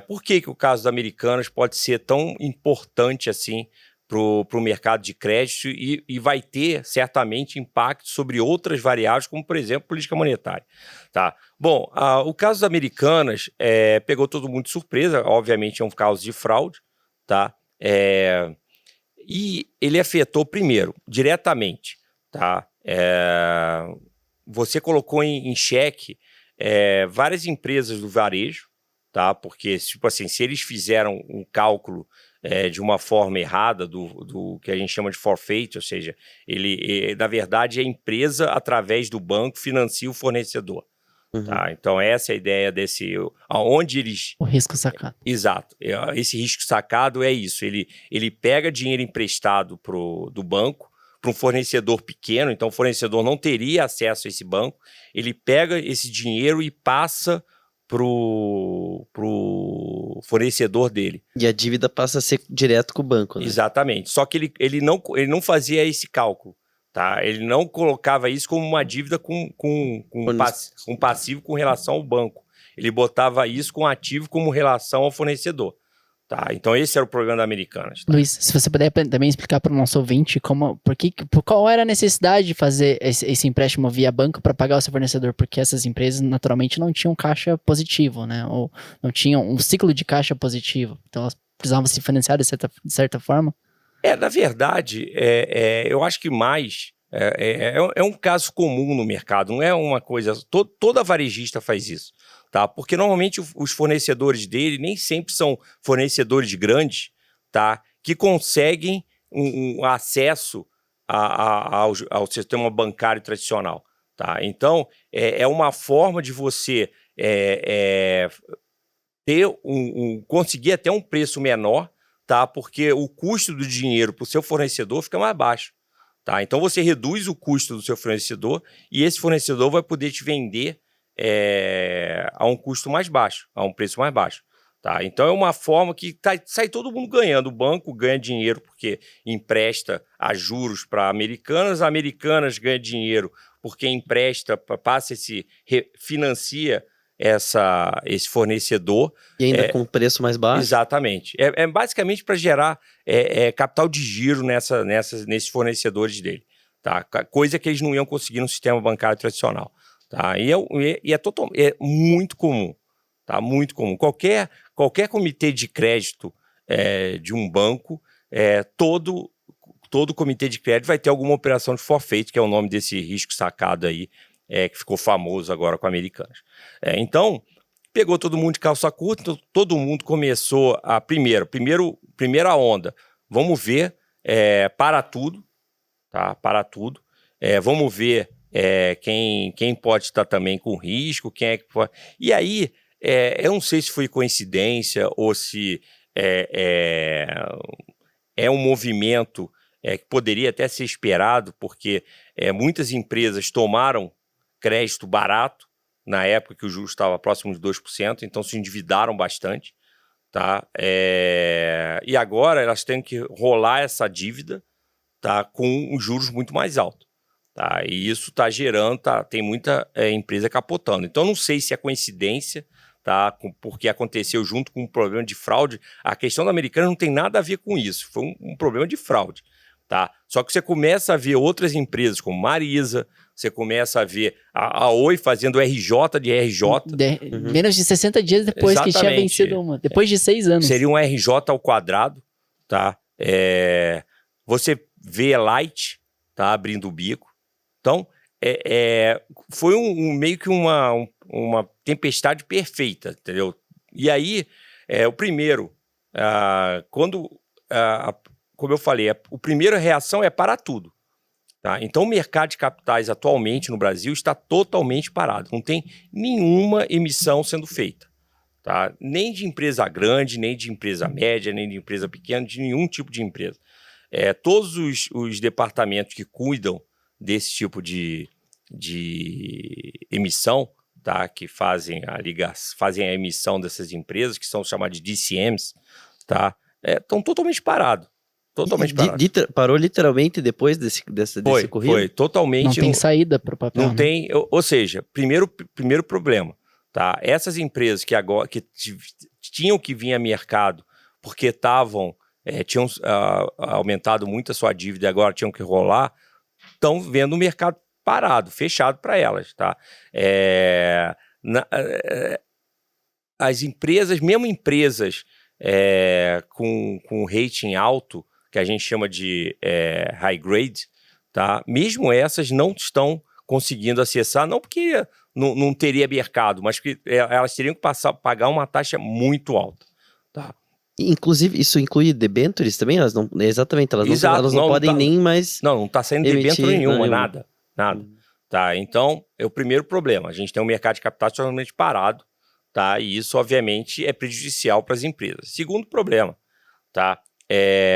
Por que o caso das Americanas pode ser tão importante assim para o mercado de crédito e vai ter certamente impacto sobre outras variáveis, como, por exemplo, política monetária. Tá? Bom, o caso das Americanas pegou todo mundo de surpresa, obviamente é um caso de fraude, tá? E ele afetou, primeiro, diretamente, tá? Você colocou em xeque várias empresas do varejo, tá? Porque, tipo assim, se eles fizeram um cálculo de uma forma errada do que a gente chama de forfeit, ou seja, na verdade, a empresa, através do banco, financia o fornecedor. Uhum. Tá? Então, essa é a ideia aonde eles... O risco sacado. Exato. Esse risco sacado é isso. Ele pega dinheiro emprestado do banco para um fornecedor pequeno, então o fornecedor não teria acesso a esse banco, ele pega esse dinheiro e passa pro fornecedor dele. E a dívida passa a ser direto com o banco, né? Exatamente. Só que ele não fazia esse cálculo, tá? Ele não colocava isso como uma dívida com um passivo com relação ao banco. Ele botava isso com ativo como relação ao fornecedor. Tá, então esse era o problema da Americanas. Tá? Luiz, se você puder também explicar para o nosso ouvinte qual era a necessidade de fazer esse empréstimo via banco para pagar o seu fornecedor, porque essas empresas naturalmente não tinham caixa positivo, né? Ou não tinham um ciclo de caixa positivo, então elas precisavam se financiar de certa forma. Na verdade, eu acho que mais é um caso comum no mercado, não é uma coisa... Toda varejista faz isso. Tá? Porque normalmente os fornecedores dele nem sempre são fornecedores grandes, tá? Que conseguem um acesso ao sistema bancário tradicional. Tá? Então, é uma forma de você conseguir até um preço menor, tá? Porque o custo do dinheiro para o seu fornecedor fica mais baixo. Tá? Então, você reduz o custo do seu fornecedor e esse fornecedor vai poder te vender a um custo mais baixo, a um preço mais baixo. Tá? Então é uma forma que sai todo mundo ganhando. O banco ganha dinheiro porque empresta a juros para Americanas, a Americanas ganha dinheiro porque empresta, financia esse fornecedor. E ainda com preço mais baixo? Exatamente. Basicamente para gerar capital de giro nesses fornecedores dele. Tá? Coisa que eles não iam conseguir no sistema bancário tradicional. Tá? E é muito comum, tá? Muito comum. Qualquer comitê de crédito de um banco, todo comitê de crédito vai ter alguma operação de forfeit, que é o nome desse risco sacado aí, que ficou famoso agora com Americanas. Então, pegou todo mundo de calça curta, então todo mundo começou a primeira onda. Vamos ver, para tudo, tá? Para tudo. Vamos ver quem pode estar também com risco, quem é que pode... E aí, eu não sei se foi coincidência ou se é um movimento que poderia até ser esperado, porque muitas empresas tomaram crédito barato na época que o juros estava próximo de 2%, então se endividaram bastante, tá? E agora elas têm que rolar essa dívida, tá, com os juros muito mais altos. Tá? E isso está gerando, tem muita empresa capotando. Então, não sei se é coincidência, tá, porque aconteceu junto com um problema de fraude. A questão da Americana não tem nada a ver com isso, foi um problema de fraude. Tá? Só que você começa a ver outras empresas como Marisa, você começa a ver a Oi fazendo RJ de RJ. Menos de 60 dias depois Exatamente. Que tinha vencido uma. Depois de 6 anos. Seria um RJ ao quadrado. Tá? Você vê Light, tá, abrindo o bico. Então, foi meio que uma tempestade perfeita, entendeu? E aí, o primeiro, como eu falei, a primeira reação é parar tudo. Tá? Então, o mercado de capitais atualmente no Brasil está totalmente parado. Não tem nenhuma emissão sendo feita. Tá? Nem de empresa grande, nem de empresa média, nem de empresa pequena, de nenhum tipo de empresa. Todos os departamentos que cuidam desse tipo de emissão, tá, que fazem a emissão dessas empresas, que são chamadas de DCMs, tá, estão totalmente parados. Totalmente parado. Parou literalmente depois desse ocorrido? Foi, totalmente. Não tem saída para o papel. Não tem, ou seja, primeiro problema, tá? Essas empresas que agora que tinham que vir a mercado porque tinham aumentado muito a sua dívida e agora tinham que rolar, estão vendo o mercado parado, fechado para elas, tá? As empresas, mesmo empresas com rating alto, que a gente chama de high grade, tá? Mesmo essas não estão conseguindo acessar, não porque não teria mercado, mas porque elas teriam que pagar uma taxa muito alta, tá? Inclusive, isso inclui debêntures também? Elas não podem nem mais. Não está saindo debênture nenhuma, nada. Tá? Então, é o primeiro problema. A gente tem um mercado de capitais totalmente parado, tá? E isso, obviamente, é prejudicial para as empresas. Segundo problema, tá?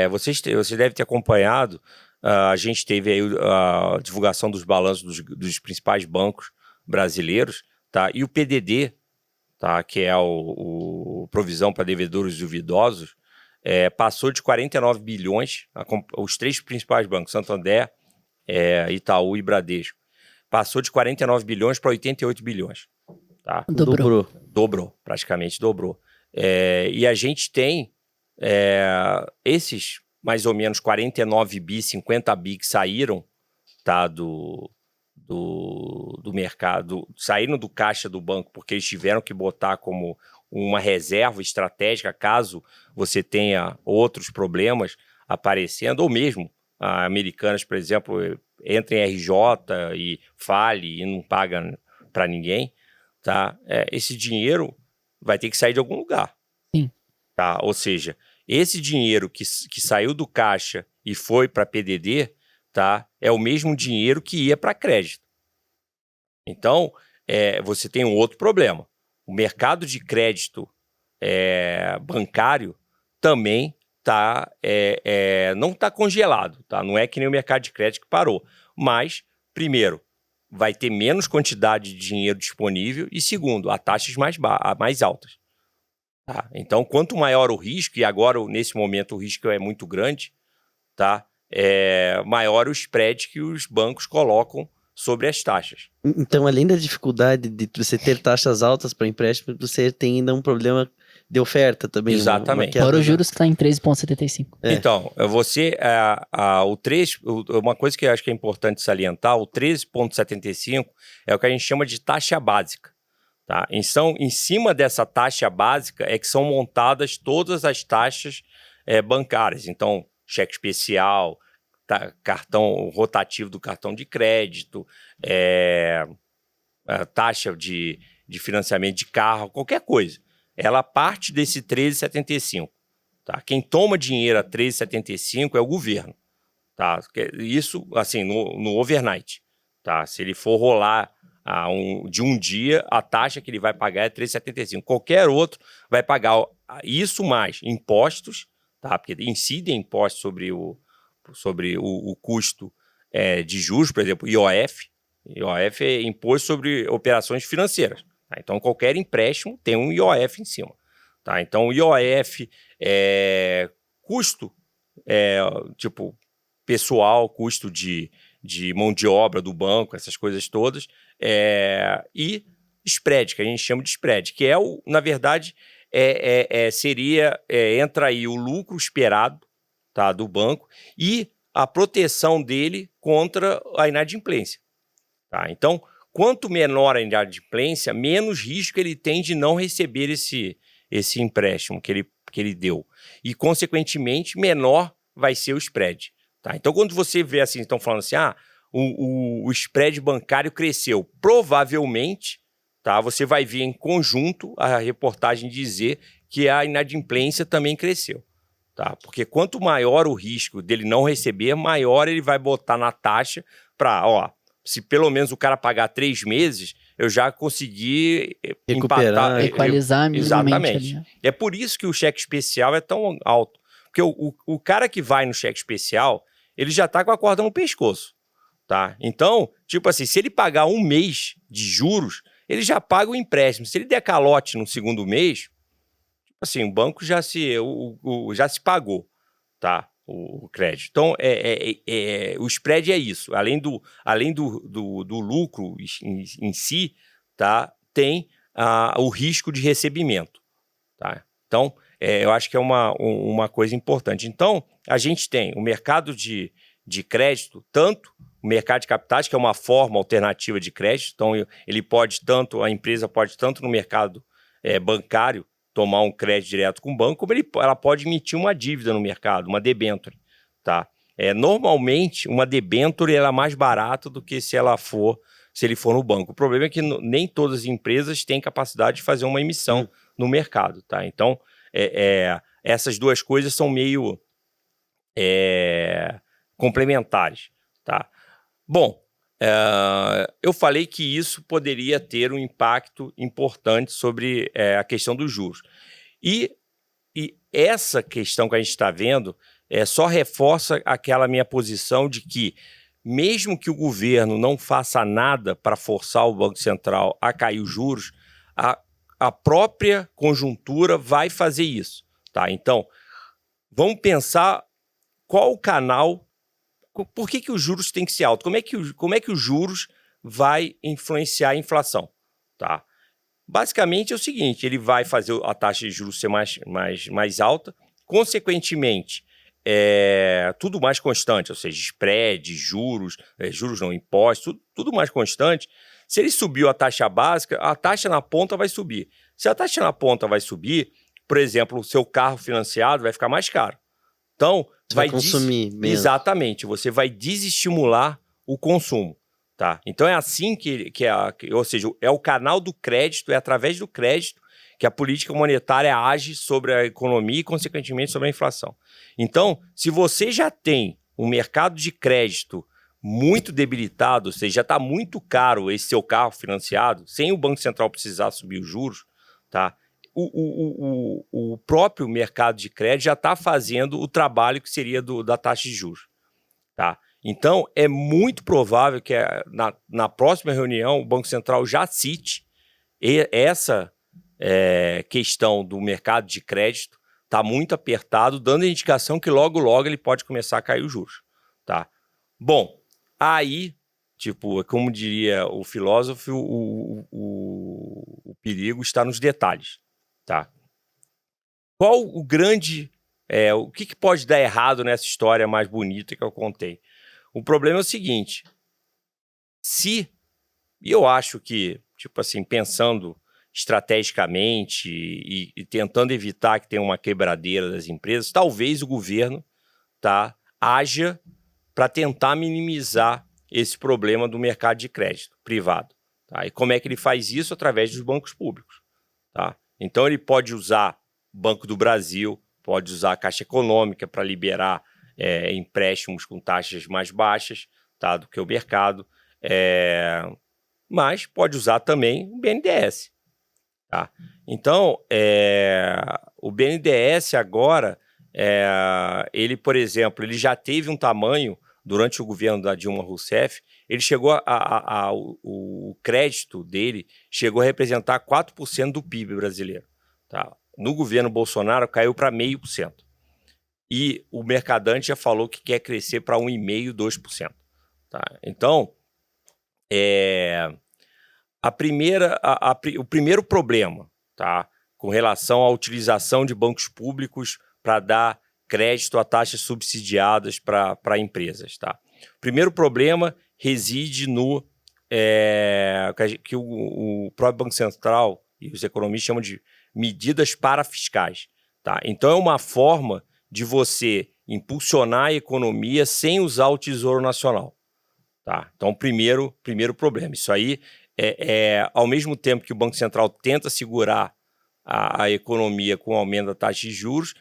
Você deve ter acompanhado, a gente teve aí a divulgação dos balanços dos principais bancos brasileiros, tá? E o PDD, tá? Que é o Provisão para Devedores Duvidosos, passou de 49 bilhões, os três principais bancos, Santander, Itaú e Bradesco, passou de 49 bilhões para 88 bilhões. Tá? Dobrou, praticamente dobrou. E a gente tem esses mais ou menos 49 bi, 50 bi que saíram, tá, do mercado, saíram do caixa do banco porque eles tiveram que botar como uma reserva estratégica caso você tenha outros problemas aparecendo, ou mesmo Americanas, por exemplo, entra em RJ e fale e não paga para ninguém, tá? Esse dinheiro vai ter que sair de algum lugar. Sim. Tá? Ou seja, esse dinheiro que saiu do caixa e foi para PDD, tá? É o mesmo dinheiro que ia para crédito. Então, você tem um outro problema. O mercado de crédito bancário também não está congelado. Tá? Não é que nem o mercado de crédito que parou. Mas, primeiro, vai ter menos quantidade de dinheiro disponível e, segundo, a taxas mais altas. Tá? Então, quanto maior o risco, e agora, nesse momento, o risco é muito grande, tá? Maior o spread que os bancos colocam sobre as taxas. Então, além da dificuldade de você ter taxas altas para empréstimo, você tem ainda um problema de oferta também. Exatamente. Fora os juros que está em 13,75. Então, uma coisa que eu acho que é importante salientar, o 13,75 é o que a gente chama de taxa básica. Tá? Então, em cima dessa taxa básica é que são montadas todas as taxas bancárias. Então, cheque especial, cartão rotativo do cartão de crédito, taxa de financiamento de carro, qualquer coisa. Ela parte desse 13,75. Tá? Quem toma dinheiro a 13,75 é o governo. Tá? Isso, assim, no overnight. Tá? Se ele for rolar de um dia, a taxa que ele vai pagar é 3,75. Qualquer outro vai pagar isso mais impostos, tá? Porque incidem impostos sobre o custo de juros, por exemplo, IOF. IOF é imposto sobre operações financeiras. Tá? Então, qualquer empréstimo tem um IOF em cima. Tá? Então, o IOF é custo, tipo, pessoal, custo de mão de obra do banco, essas coisas todas, e spread, que a gente chama de spread, que na verdade, entra aí o lucro esperado, tá, do banco e a proteção dele contra a inadimplência. Tá? Então, quanto menor a inadimplência, menos risco ele tem de não receber esse empréstimo que ele deu. E, consequentemente, menor vai ser o spread. Tá? Então, quando você vê assim, estão falando assim, o spread bancário cresceu, provavelmente, tá, você vai ver em conjunto a reportagem dizer que a inadimplência também cresceu. Tá? Porque quanto maior o risco dele não receber, maior ele vai botar na taxa para, se pelo menos o cara pagar 3 meses, eu já consegui Recuperar, equalizar minimamente. Exatamente. Ali, né? É por isso que o cheque especial é tão alto. Porque o cara que vai no cheque especial, ele já está com a corda no pescoço. Tá? Então, tipo assim, se ele pagar 1 mês de juros, ele já paga o empréstimo. Se ele der calote no segundo mês, assim, o banco já se pagou, tá? O crédito. Então, o spread é isso. Além do lucro em si, tá? Tem o risco de recebimento. Tá? Então, eu acho que é uma coisa importante. Então, a gente tem o mercado de crédito, tanto o mercado de capitais, que é uma forma alternativa de crédito. Então, a empresa pode tanto no mercado bancário tomar um crédito direto com o banco, como ela pode emitir uma dívida no mercado, uma debênture. Tá? Normalmente, uma debênture ela é mais barata do que se ele for no banco. O problema é que nem todas as empresas têm capacidade de fazer uma emissão no mercado. Tá? Então, essas duas coisas são meio complementares. Tá? Bom, eu falei que isso poderia ter um impacto importante sobre a questão dos juros. E essa questão que a gente está vendo só reforça aquela minha posição de que, mesmo que o governo não faça nada para forçar o Banco Central a cair os juros, a própria conjuntura vai fazer isso. Tá? Então, vamos pensar qual o canal. Por que os juros têm que ser altos? Como é que os juros vai influenciar a inflação? Tá? Basicamente é o seguinte, ele vai fazer a taxa de juros ser mais alta, consequentemente, tudo mais constante, ou seja, spread, juros não, impostos, tudo mais constante. Se ele subiu a taxa básica, a taxa na ponta vai subir. Se a taxa na ponta vai subir, por exemplo, o seu carro financiado vai ficar mais caro. Então, você vai consumir menos. Exatamente, você vai desestimular o consumo. Tá? Então, é assim ou seja, é o canal do crédito, é através do crédito que a política monetária age sobre a economia e, consequentemente, sobre a inflação. Então, se você já tem um mercado de crédito muito debilitado, ou seja, já está muito caro esse seu carro financiado, sem o Banco Central precisar subir os juros, tá? O próprio mercado de crédito já está fazendo o trabalho que seria da taxa de juros. Tá? Então, é muito provável que na próxima reunião o Banco Central já cite essa questão do mercado de crédito, está muito apertado, dando a indicação que logo, logo ele pode começar a cair os juros. Tá? Bom, aí, tipo, como diria o filósofo, o perigo está nos detalhes. Tá? Qual o grande... o que pode dar errado nessa história mais bonita que eu contei? O problema é o seguinte, e eu acho que, tipo assim, pensando estrategicamente e tentando evitar que tenha uma quebradeira das empresas, talvez o governo haja para tentar minimizar esse problema do mercado de crédito privado. Tá? E como é que ele faz isso? Através dos bancos públicos. Tá? Então, ele pode usar o Banco do Brasil, pode usar a Caixa Econômica para liberar empréstimos com taxas mais baixas, tá, do que o mercado. mas pode usar também o BNDES. Tá? Então, o BNDES agora, ele, por exemplo, ele já teve um tamanho, durante o governo da Dilma Rousseff, ele chegou o crédito dele chegou a representar 4% do PIB brasileiro. Tá? No governo Bolsonaro caiu para 0,5%. E o Mercadante já falou que quer crescer para 1,5%, 2%. Tá? Então, o primeiro problema, tá, com relação à utilização de bancos públicos para dar crédito a taxas subsidiadas para empresas. Tá? O primeiro problema reside no que o próprio Banco Central e os economistas chamam de medidas parafiscais. Tá? Então, é uma forma de você impulsionar a economia sem usar o Tesouro Nacional. Tá? Então, primeiro problema. Isso aí ao mesmo tempo que o Banco Central tenta segurar a economia com o aumento da taxa de juros,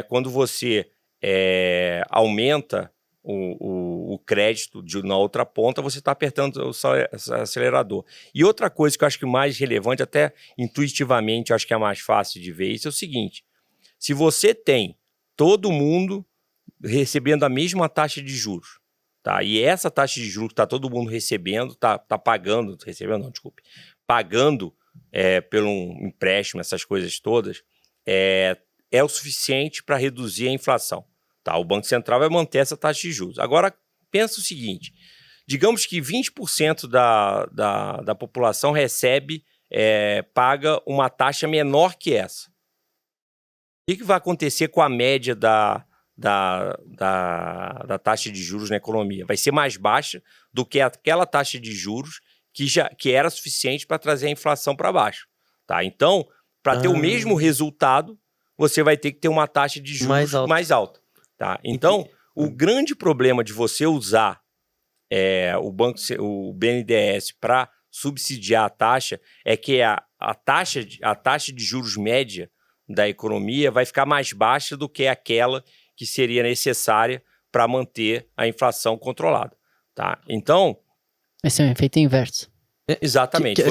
quando você aumenta o crédito na outra ponta, você está apertando o acelerador. E outra coisa que eu acho que mais relevante, até intuitivamente, eu acho que é mais fácil de ver, isso é o seguinte: se você tem todo mundo recebendo a mesma taxa de juros, tá? E essa taxa de juros que está todo mundo recebendo, pagando pelo um empréstimo, essas coisas todas, é o suficiente para reduzir a inflação. Tá? O Banco Central vai manter essa taxa de juros. Agora, pensa o seguinte: digamos que 20% da população paga uma taxa menor que essa. O que vai acontecer com a média da taxa de juros na economia? Vai ser mais baixa do que aquela taxa de juros que era suficiente para trazer a inflação para baixo. Tá? Então, para ter o mesmo resultado, você vai ter que ter uma taxa de juros mais alta. Tá? Então, o grande problema de você usar o BNDES para subsidiar a taxa é que a taxa de juros média da economia vai ficar mais baixa do que aquela que seria necessária para manter a inflação controlada. Tá? Então... Esse é um efeito inverso. Exatamente.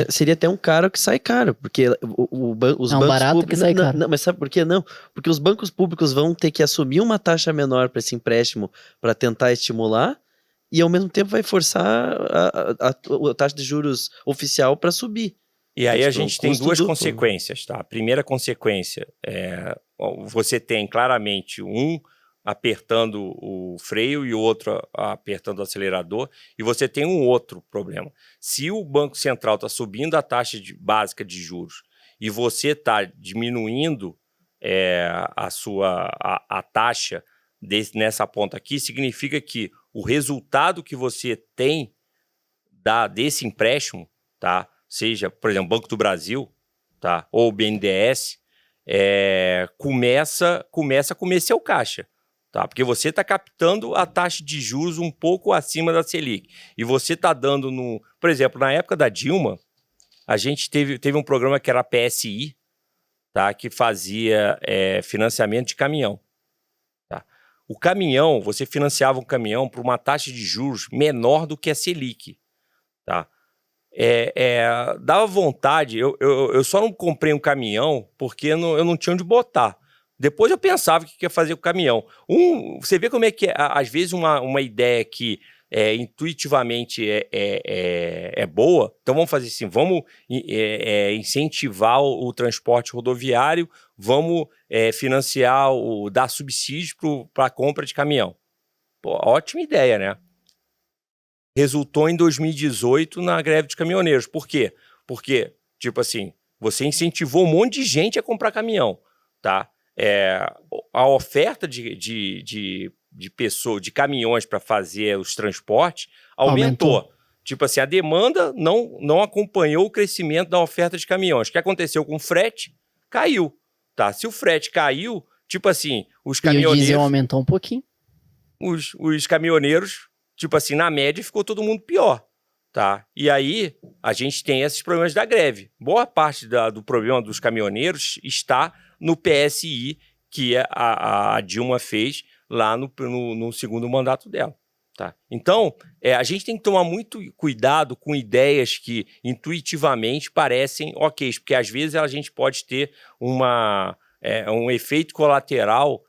Seria até um caro que sai caro, porque os bancos barato públicos... que sai caro. Não, mas sabe por quê? Não, porque os bancos públicos vão ter que assumir uma taxa menor para esse empréstimo para tentar estimular, e ao mesmo tempo vai forçar a taxa de juros oficial para subir. E aí a gente tem duas consequências. Tá? A primeira consequência você tem claramente apertando o freio e o outro apertando o acelerador, e você tem um outro problema. Se o Banco Central está subindo a taxa básica de juros e você está diminuindo a taxa nessa ponta aqui, significa que o resultado que você tem desse empréstimo, tá? Seja, por exemplo, Banco do Brasil, tá? Ou o BNDES, começa a comer seu caixa. Tá? Porque você está captando a taxa de juros um pouco acima da Selic. E você está dando Por exemplo, na época da Dilma, a gente teve um programa que era a PSI, tá? Que fazia financiamento de caminhão. Tá? O caminhão, você financiava um caminhão por uma taxa de juros menor do que a Selic. Tá? Dava vontade. Eu só não comprei um caminhão porque eu não tinha onde botar. Depois eu pensava o que ia fazer com o caminhão. Você vê como é que, às vezes, uma ideia que intuitivamente é boa, então vamos fazer assim, vamos incentivar o transporte rodoviário, vamos financiar, dar subsídio para a compra de caminhão. Pô, ótima ideia, né? Resultou em 2018 na greve dos caminhoneiros. Por quê? Porque, tipo assim, você incentivou um monte de gente a comprar caminhão, tá? A oferta de caminhões para fazer os transportes aumentou. Tipo assim, a demanda não acompanhou o crescimento da oferta de caminhões. O que aconteceu com o frete? Caiu. Tá? Se o frete caiu, tipo assim, os caminhoneiros... E o diesel aumentou um pouquinho. Os caminhoneiros, tipo assim, na média ficou todo mundo pior. Tá? E aí, a gente tem esses problemas da greve. Boa parte do problema dos caminhoneiros está no PSI que a Dilma fez lá no segundo mandato dela. Tá? Então, a gente tem que tomar muito cuidado com ideias que intuitivamente parecem ok, porque às vezes a gente pode ter um efeito colateral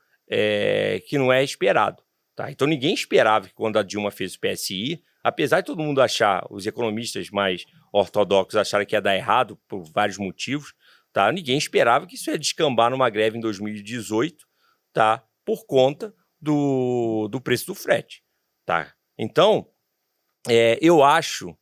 que não é esperado. Tá? Então, ninguém esperava que quando a Dilma fez o PSI, apesar de todo mundo achar, os economistas mais ortodoxos acharem que ia dar errado por vários motivos, tá? Ninguém esperava que isso ia descambar numa greve em 2018, tá? Por conta do preço do frete. Tá? Então, eu acho,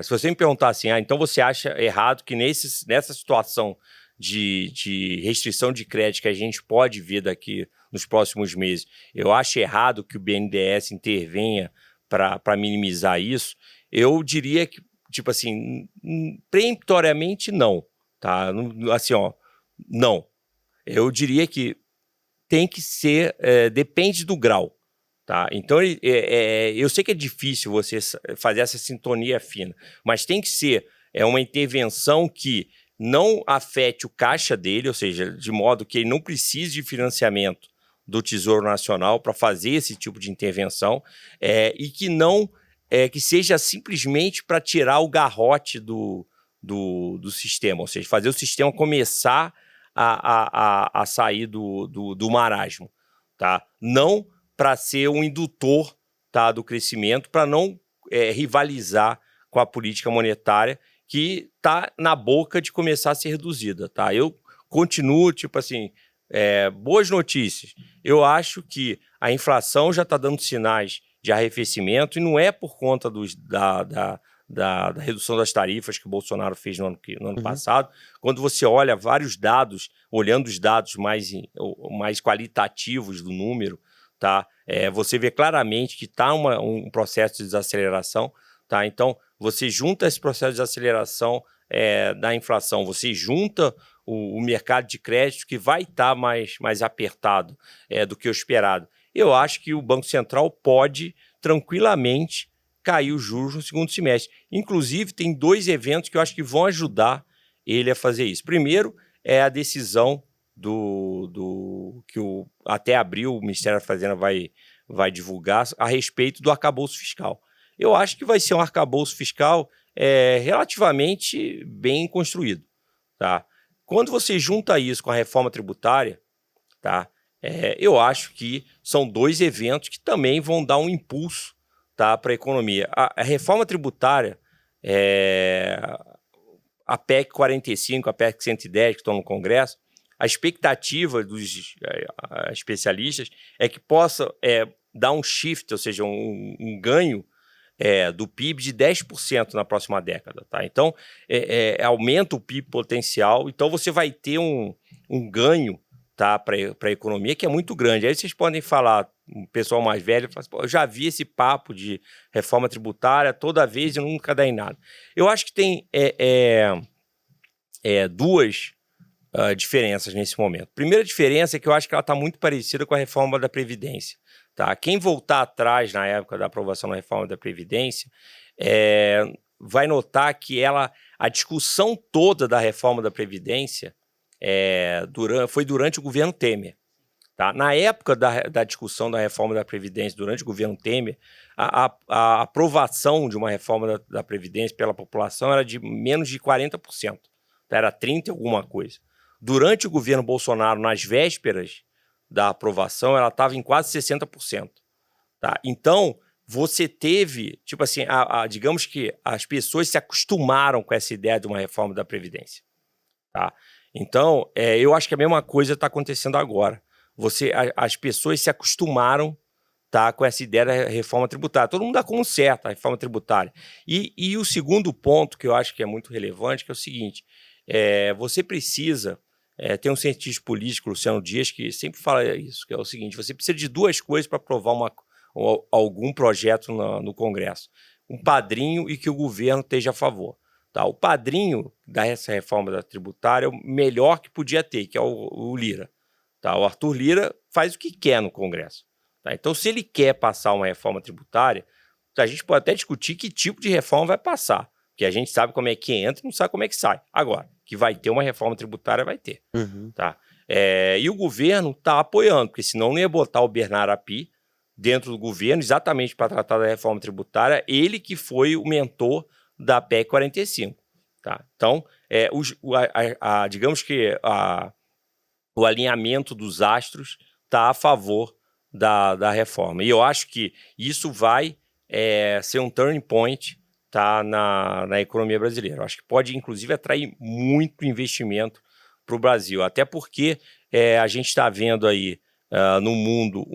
se você me perguntar assim, então você acha errado que nessa situação de restrição de crédito que a gente pode ver daqui nos próximos meses, eu acho errado que o BNDES intervenha para minimizar isso, eu diria que, tipo assim, peremptoriamente não, tá? Assim, ó, não. Eu diria que tem que ser, depende do grau. Tá? Então, eu sei que é difícil você fazer essa sintonia fina, mas tem que ser uma intervenção que não afete o caixa dele, ou seja, de modo que ele não precise de financiamento do Tesouro Nacional para fazer esse tipo de intervenção, e que não que seja simplesmente para tirar o garrote do sistema, ou seja, fazer o sistema começar a sair do marasmo. Tá? Não para ser um indutor, tá, do crescimento, para não rivalizar com a política monetária que está na boca de começar a ser reduzida. Tá? Eu continuo, tipo assim, boas notícias. Eu acho que a inflação já está dando sinais de arrefecimento e não é por conta da redução das tarifas que o Bolsonaro fez no ano passado. Quando você olha vários dados, olhando os dados mais qualitativos do número, tá? Você vê claramente que está um processo de desaceleração. Tá? Então, você junta esse processo de desaceleração da inflação, você junta o mercado de crédito que vai estar mais apertado do que o esperado. Eu acho que o Banco Central pode tranquilamente cair os juros no segundo semestre. Inclusive, tem 2 eventos que eu acho que vão ajudar ele a fazer isso. Primeiro, é a decisão que até abril o Ministério da Fazenda vai divulgar a respeito do arcabouço fiscal. Eu acho que vai ser um arcabouço fiscal relativamente bem construído. Tá? Quando você junta isso com a reforma tributária, tá? Eu acho que são 2 eventos que também vão dar um impulso, tá, para a economia. A reforma tributária, a PEC 45, a PEC 110 que estão no Congresso, a expectativa dos especialistas é que possa dar um shift, ou seja, um ganho do PIB de 10% na próxima década. Tá? Então, aumenta o PIB potencial, então você vai ter um ganho, tá, para a economia que é muito grande. Aí vocês podem falar, o pessoal mais velho, fala assim, eu já vi esse papo de reforma tributária toda vez e nunca dá em nada. Eu acho que tem 2 diferenças nesse momento. Primeira diferença é que eu acho que ela está muito parecida com a reforma da Previdência. Tá? Quem voltar atrás na época da aprovação da reforma da Previdência vai notar que a discussão toda da reforma da Previdência foi durante o governo Temer. Tá? Na época da discussão da reforma da Previdência durante o governo Temer, a aprovação de uma reforma da Previdência pela população era de menos de 40%. Tá? Era 30% e alguma coisa. Durante o governo Bolsonaro, nas vésperas da aprovação, ela estava em quase 60%. Tá? Então, você teve, tipo assim, digamos que as pessoas se acostumaram com essa ideia de uma reforma da Previdência. Tá? Então, eu acho que a mesma coisa está acontecendo agora. As pessoas se acostumaram, tá, com essa ideia da reforma tributária. Todo mundo dá como certo a reforma tributária. E o segundo ponto que eu acho que é muito relevante, que é o seguinte, você precisa... tem um cientista político, Luciano Dias, que sempre fala isso, que é o seguinte, você precisa de 2 coisas para aprovar algum projeto no Congresso. Um padrinho e que o governo esteja a favor. Tá? O padrinho dessa reforma da tributária é o melhor que podia ter, que é o Lira. Tá? O Arthur Lira faz o que quer no Congresso. Tá? Então, se ele quer passar uma reforma tributária, a gente pode até discutir que tipo de reforma vai passar, porque a gente sabe como é que entra e não sabe como é que sai. Agora, que vai ter uma reforma tributária, vai ter. Tá? E o governo está apoiando, porque senão não ia botar o Bernard Api, dentro do governo, exatamente para tratar da reforma tributária, ele que foi o mentor da PEC 45. Tá? Então, digamos que o alinhamento dos astros está a favor da reforma. E eu acho que isso vai ser um turning point, tá, na economia brasileira. Eu acho que pode, inclusive, atrair muito investimento para o Brasil. Até porque a gente está vendo aí no mundo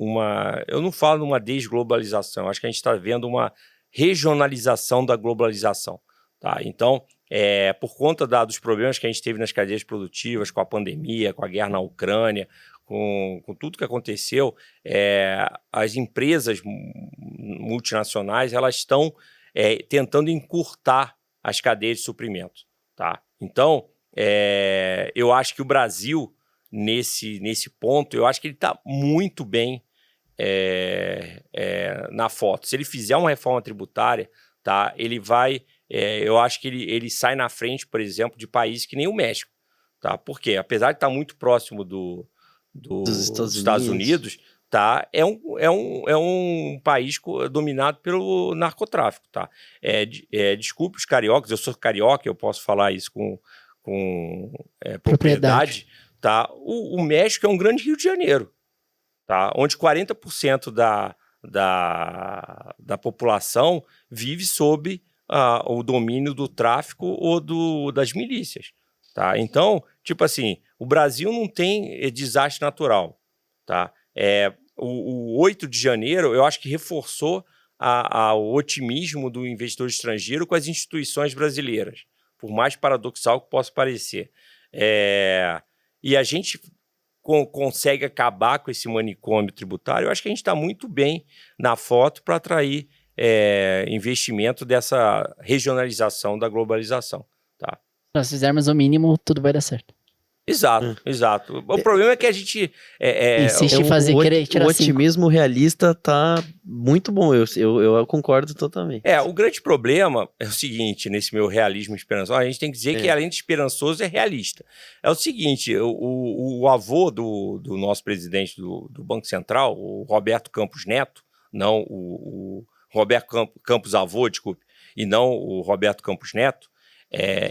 eu não falo numa desglobalização, acho que a gente está vendo uma regionalização da globalização. Tá? Então, por conta dos problemas que a gente teve nas cadeias produtivas, com a pandemia, com a guerra na Ucrânia, com tudo que aconteceu, as empresas multinacionais elas estão tentando encurtar as cadeias de suprimento. Tá? Então, eu acho que o Brasil, nesse ponto, eu acho que ele está muito bem na foto. Se ele fizer uma reforma tributária, tá, ele vai... eu acho que ele sai na frente, por exemplo, de países que nem o México. Tá? Porque, apesar de estar muito próximo dos Estados Unidos, tá? É um país dominado pelo narcotráfico. Tá? Desculpe os cariocas, eu sou carioca, eu posso falar isso com propriedade. Tá? O México é um grande Rio de Janeiro, tá? Onde 40% da população vive sob o domínio do tráfico ou das milícias. Tá? Então, tipo assim, o Brasil não tem desastre natural. Tá? O 8 de janeiro, eu acho que reforçou o otimismo do investidor estrangeiro com as instituições brasileiras, por mais paradoxal que possa parecer. E a gente consegue acabar com esse manicômio tributário. Eu acho que a gente está muito bem na foto para atrair investimento dessa regionalização da globalização. Tá? Se nós fizermos o mínimo, tudo vai dar certo. Exato. O problema é que a gente... insiste em fazer querer tirar o otimismo realista tá muito bom, eu concordo totalmente. O grande problema é o seguinte, nesse meu realismo esperançoso, a gente tem que dizer que além de esperançoso, é realista. É o seguinte, o avô do nosso presidente do Banco Central, o Roberto Campos Neto, não o Roberto Campos avô, desculpe, e não o Roberto Campos Neto,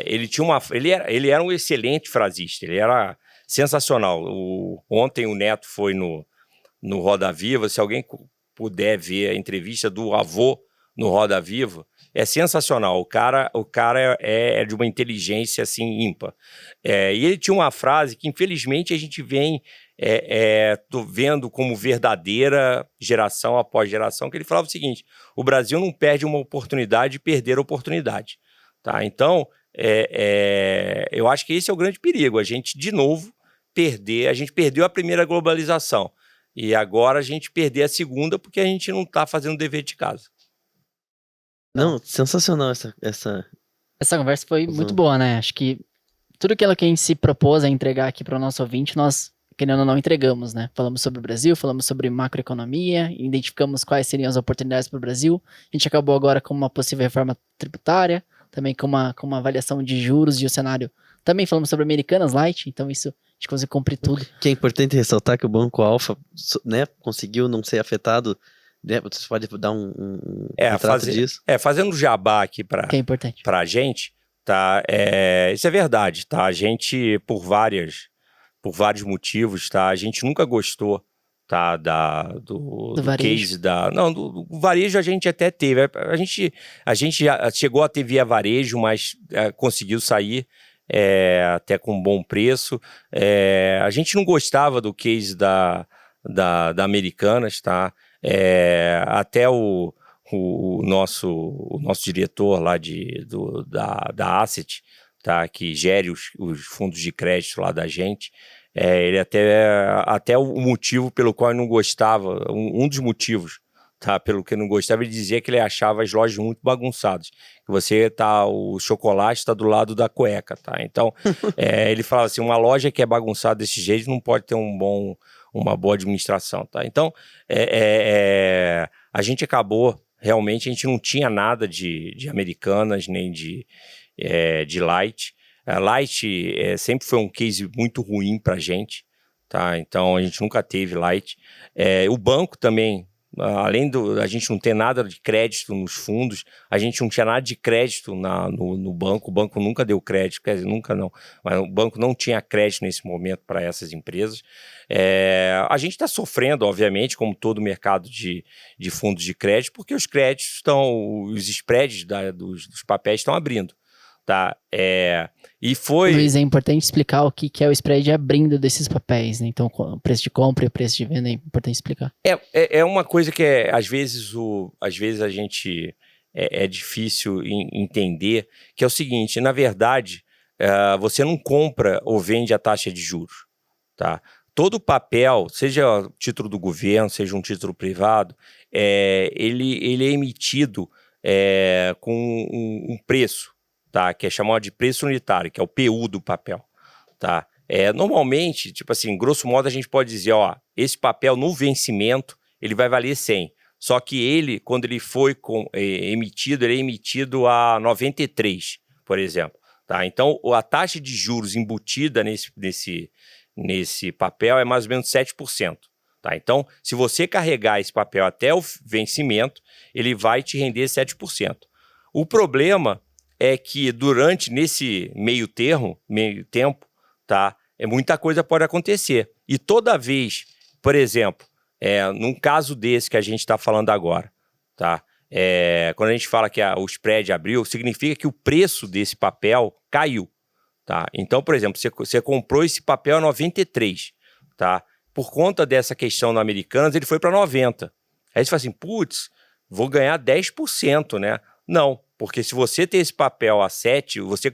ele era um excelente frasista, ele era sensacional. Ontem o Neto foi no Roda Viva, se alguém puder ver a entrevista do avô no Roda Viva, é sensacional. O cara é de uma inteligência assim ímpar. E ele tinha uma frase que infelizmente a gente vem tô vendo como verdadeira geração após geração, que ele falava o seguinte: o Brasil não perde uma oportunidade de perder a oportunidade. Tá? Então, eu acho que esse é o grande perigo, a gente, de novo, a gente perdeu a primeira globalização, e agora a gente perder a segunda porque a gente não está fazendo o dever de casa. Não, sensacional essa conversa foi muito boa, né? Acho que tudo aquilo que a gente se propôs a entregar aqui para o nosso ouvinte, nós, querendo ou não, entregamos, né? Falamos sobre o Brasil, falamos sobre macroeconomia, identificamos quais seriam as oportunidades para o Brasil, a gente acabou agora com uma possível reforma tributária, também com uma avaliação de juros e o cenário. Também falamos sobre Americanas Light, então isso a gente conseguiu cumprir tudo. Que é importante ressaltar que o Banco Alfa, né, conseguiu não ser afetado, né? Você pode dar um retrato disso? Fazendo jabá aqui para a gente, tá? Isso é verdade, tá? A gente, por vários motivos, tá? A gente nunca gostou, tá, do case do varejo. A gente até teve, a gente já chegou a ter via varejo, mas conseguiu sair até com um bom preço. A gente não gostava do case da Americanas, tá? Até o nosso diretor lá da Asset, tá, que gere os fundos de crédito lá da gente, ele até o motivo pelo qual eu não gostava, um dos motivos, tá, pelo que eu não gostava, ele dizia que ele achava as lojas muito bagunçadas, que o chocolate está do lado da cueca, tá? Então, ele falava assim, uma loja que é bagunçada desse jeito não pode ter uma boa administração, tá? Então, a gente acabou, realmente, a gente não tinha nada de Americanas, nem de Light. A Light sempre foi um case muito ruim para a gente, tá? Então a gente nunca teve Light. O banco também além a gente não ter nada de crédito nos fundos, a gente não tinha nada de crédito no banco, o banco nunca deu crédito, quer dizer, nunca não, mas o banco não tinha crédito nesse momento para essas empresas. A gente está sofrendo, obviamente, como todo o mercado de fundos de crédito, porque os créditos estão, os spreads dos papéis estão abrindo. Tá? Luiz, é importante explicar o que é o spread abrindo desses papéis, né? Então, o preço de compra e o preço de venda é importante explicar. É uma coisa que às vezes a gente é difícil entender, que é o seguinte, na verdade, você não compra ou vende a taxa de juros, tá? Todo papel, seja título do governo, seja um título privado, ele é emitido com um preço, tá? Que é chamado de preço unitário, que é o PU do papel, tá? Normalmente, tipo assim, grosso modo a gente pode dizer, ó, esse papel no vencimento, ele vai valer 100. Só que ele, quando ele foi emitido, ele é emitido a 93, por exemplo, tá? Então, a taxa de juros embutida nesse papel é mais ou menos 7%, tá? Então, se você carregar esse papel até o vencimento, ele vai te render 7%. O problema é que nesse meio tempo, tá? Muita coisa pode acontecer. E toda vez, por exemplo, num caso desse que a gente está falando agora, tá? Quando a gente fala que o spread abriu, significa que o preço desse papel caiu, tá? Então, por exemplo, você comprou esse papel a 93, tá? Por conta dessa questão no Americanas, ele foi para 90. Aí você fala assim, putz, vou ganhar 10%, né? Não. Porque se você tem esse papel a 7, você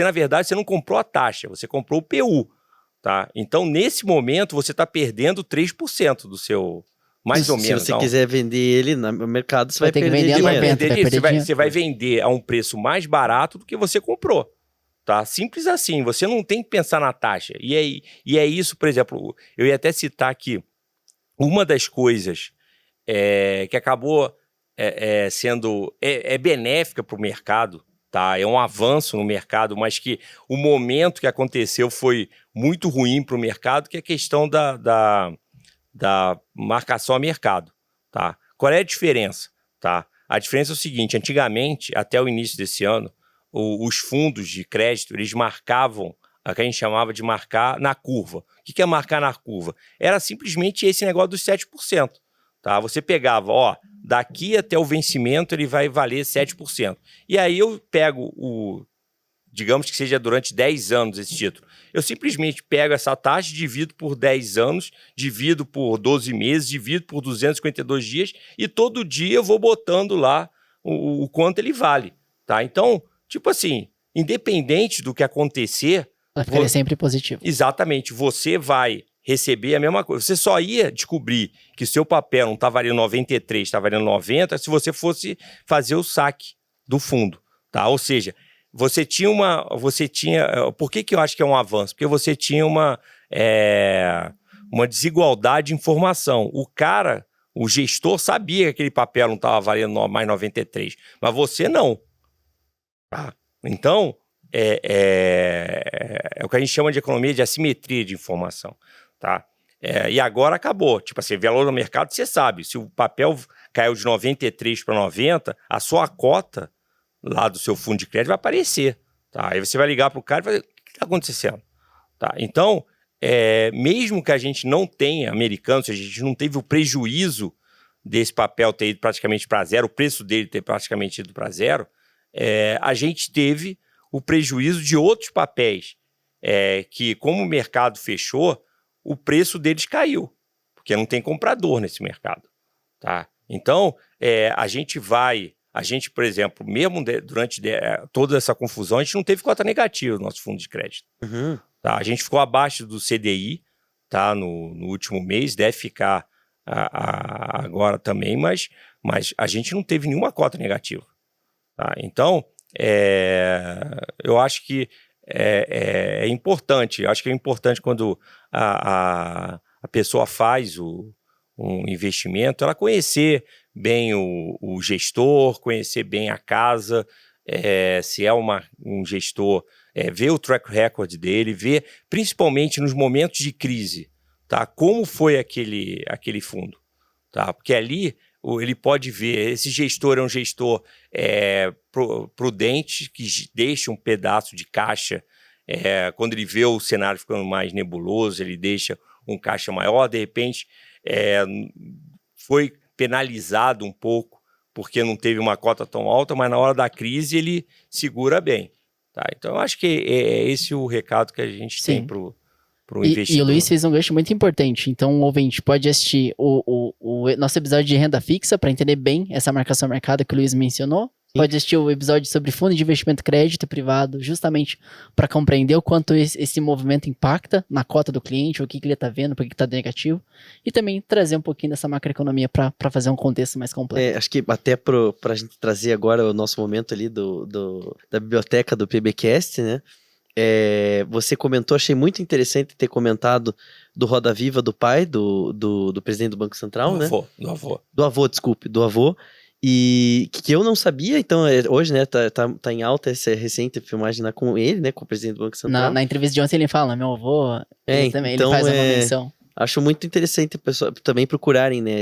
na verdade, você não comprou a taxa, você comprou o PU, tá? Então, nesse momento, você está perdendo 3% do seu, mais ou menos. Se você quiser vender ele no mercado, você vai ter que perder vender a dinheiro. 90, você vai vender a um preço mais barato do que você comprou, tá? Simples assim, você não tem que pensar na taxa. E é isso, por exemplo, eu ia até citar aqui, uma das coisas que acabou sendo benéfica para o mercado, tá? É um avanço no mercado, mas que o momento que aconteceu foi muito ruim para o mercado, que é a questão da marcação a mercado, tá? Qual é a diferença, tá? A diferença é o seguinte, antigamente, até o início desse ano, os fundos de crédito, eles marcavam o que a gente chamava de marcar na curva. O que é marcar na curva? Era simplesmente esse negócio dos 7%. Tá? Você pegava, ó, daqui até o vencimento ele vai valer 7%. E aí eu pego digamos que seja durante 10 anos esse título. Eu simplesmente pego essa taxa, divido por 10 anos, divido por 12 meses, divido por 252 dias e todo dia eu vou botando lá o quanto ele vale, tá? Então, tipo assim, independente do que acontecer... Ele é sempre positivo. Exatamente, você vai receber a mesma coisa. Você só ia descobrir que seu papel não está valendo 93, está valendo 90, se você fosse fazer o saque do fundo, tá? Ou seja, por que eu acho que é um avanço? Porque você tinha uma desigualdade de informação. O gestor sabia que aquele papel não estava valendo mais 93, mas você não. Tá? Então, é o que a gente chama de economia de assimetria de informação. Tá? E agora acabou. Tipo assim, valor no mercado, você sabe. Se o papel caiu de 93 para 90, a sua cota lá do seu fundo de crédito vai aparecer. Tá? Aí você vai ligar para o cara e vai dizer, o que está acontecendo? Tá? Então, mesmo que a gente não tenha americano, se a gente não teve o prejuízo desse papel ter ido praticamente para zero, o preço dele ter praticamente ido para zero, a gente teve o prejuízo de outros papéis que, como o mercado fechou, o preço deles caiu, porque não tem comprador nesse mercado. Tá? Então, a gente, por exemplo, mesmo durante toda essa confusão, a gente não teve cota negativa no nosso fundo de crédito. Uhum. Tá? A gente ficou abaixo do CDI, tá? no último mês, deve ficar agora também, mas a gente não teve nenhuma cota negativa. Tá? Então, eu acho que é importante. Eu acho que é importante quando a pessoa faz um investimento, ela conhecer bem o gestor, conhecer bem a casa, se é um gestor, ver o track record dele, ver principalmente nos momentos de crise, tá? Como foi aquele fundo. tá? Porque ali ele pode ver, esse gestor é um gestor prudente, que deixa um pedaço de caixa, quando ele vê o cenário ficando mais nebuloso, ele deixa um caixa maior, de repente foi penalizado um pouco, porque não teve uma cota tão alta, mas na hora da crise ele segura bem. Tá? Então, eu acho que é esse o recado que a gente tem para o investidor. E o Luiz fez um gancho muito importante. Então, o ouvinte pode assistir o nosso episódio de renda fixa para entender bem essa marcação mercado que o Luiz mencionou. Sim. Pode assistir o episódio sobre fundo de investimento crédito privado, justamente para compreender o quanto esse movimento impacta na cota do cliente, o que ele está vendo, por que está negativo. E também trazer um pouquinho dessa macroeconomia para fazer um contexto mais completo. Acho que até para a gente trazer agora o nosso momento ali da biblioteca do PBcast, né? Você comentou, achei muito interessante ter comentado do Roda Viva do pai, do presidente do Banco Central, né? Do avô. E que eu não sabia, então hoje, né, tá em alta essa recente filmagem lá com ele, né, com o presidente do Banco Central. Na entrevista de ontem ele fala, meu avô, também, então, ele faz uma menção. Acho muito interessante pessoal também procurarem, né,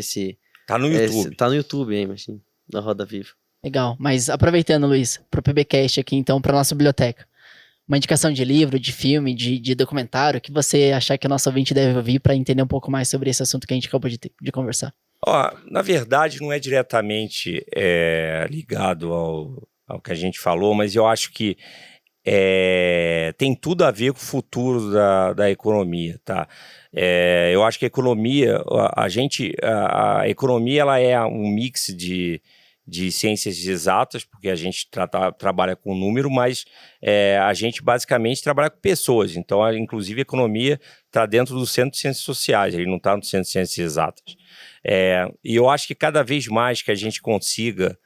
Tá no YouTube. Tá no YouTube, imagina, na Roda Viva. Legal, mas aproveitando, Luiz, pro PBcast aqui, então, pra nossa biblioteca. Uma indicação de livro, de filme, de documentário, que você achar que o nosso ouvinte deve ouvir para entender um pouco mais sobre esse assunto que a gente acabou de conversar. Na verdade, não é diretamente ligado ao que a gente falou, mas eu acho que tem tudo a ver com o futuro da economia, tá? Eu acho que a economia, a economia ela é um mix de ciências exatas, porque a gente trabalha com número, mas a gente basicamente trabalha com pessoas. Então, inclusive, a economia está dentro do Centro de Ciências Sociais, ele não está no Centro de Ciências Exatas. E eu acho que cada vez mais que a gente consiga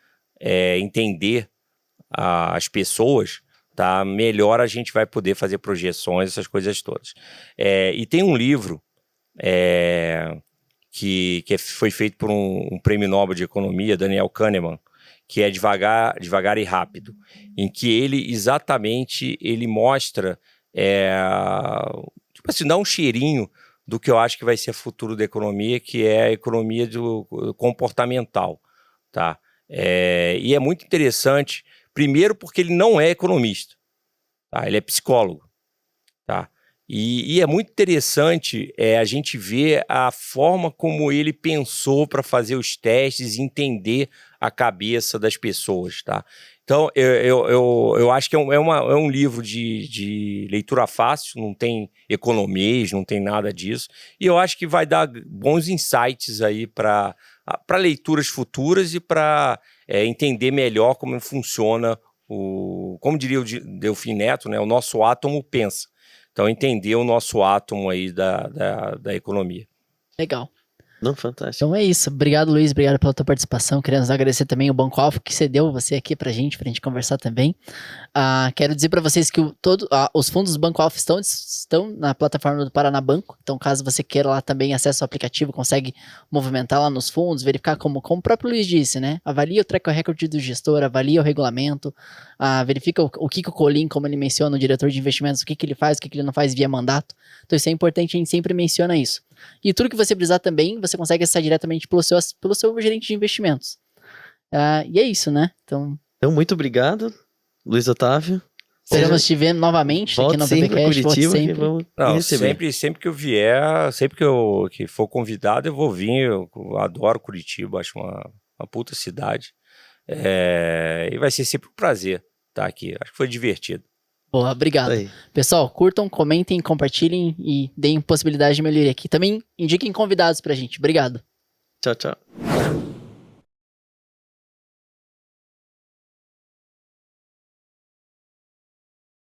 entender as pessoas, tá, melhor a gente vai poder fazer projeções, essas coisas todas. E tem um livro que foi feito por um prêmio Nobel de Economia, Daniel Kahneman, que é Devagar e Rápido, em que ele mostra, tipo assim, dá um cheirinho do que eu acho que vai ser o futuro da economia, que é a economia comportamental, tá? E é muito interessante, primeiro porque ele não é economista, tá? Ele é psicólogo, tá? E é muito interessante a gente ver a forma como ele pensou para fazer os testes e entender a cabeça das pessoas, tá? Então, eu acho que é um livro de leitura fácil, não tem economês, não tem nada disso, e eu acho que vai dar bons insights aí para leituras futuras e para entender melhor como funciona como diria o Delfim Neto, né, o nosso átomo pensa. Então, entender o nosso átomo aí da economia. Legal. Não, fantástico. Então é isso. Obrigado, Luiz. Obrigado pela tua participação. Queremos agradecer também o Banco Alfa que cedeu você aqui pra gente conversar também. Quero dizer para vocês que os fundos do Banco Alfa estão na plataforma do Paraná Banco. Então, caso você queira lá também acesse o aplicativo, consegue movimentar lá nos fundos, verificar como o próprio Luiz disse, né? Avalia o track record do gestor, avalia o regulamento, verifica o que o Colim, como ele menciona, o diretor de investimentos, o que ele faz, o que ele não faz via mandato. Então, isso é importante, a gente sempre menciona isso. E tudo que você precisar também, você consegue acessar diretamente pelo seu gerente de investimentos. E é isso, né? Então, muito obrigado, Luiz Otávio. Esperamos te ver novamente aqui no PBcast. Curitiba, sempre que eu vier, sempre que for convidado, eu vou vir. Eu adoro Curitiba, acho uma puta cidade. E vai ser sempre um prazer estar aqui. Acho que foi divertido. Boa, obrigado. Pessoal, curtam, comentem, compartilhem e deem possibilidade de melhoria aqui. Também indiquem convidados pra gente. Obrigado. Tchau, tchau.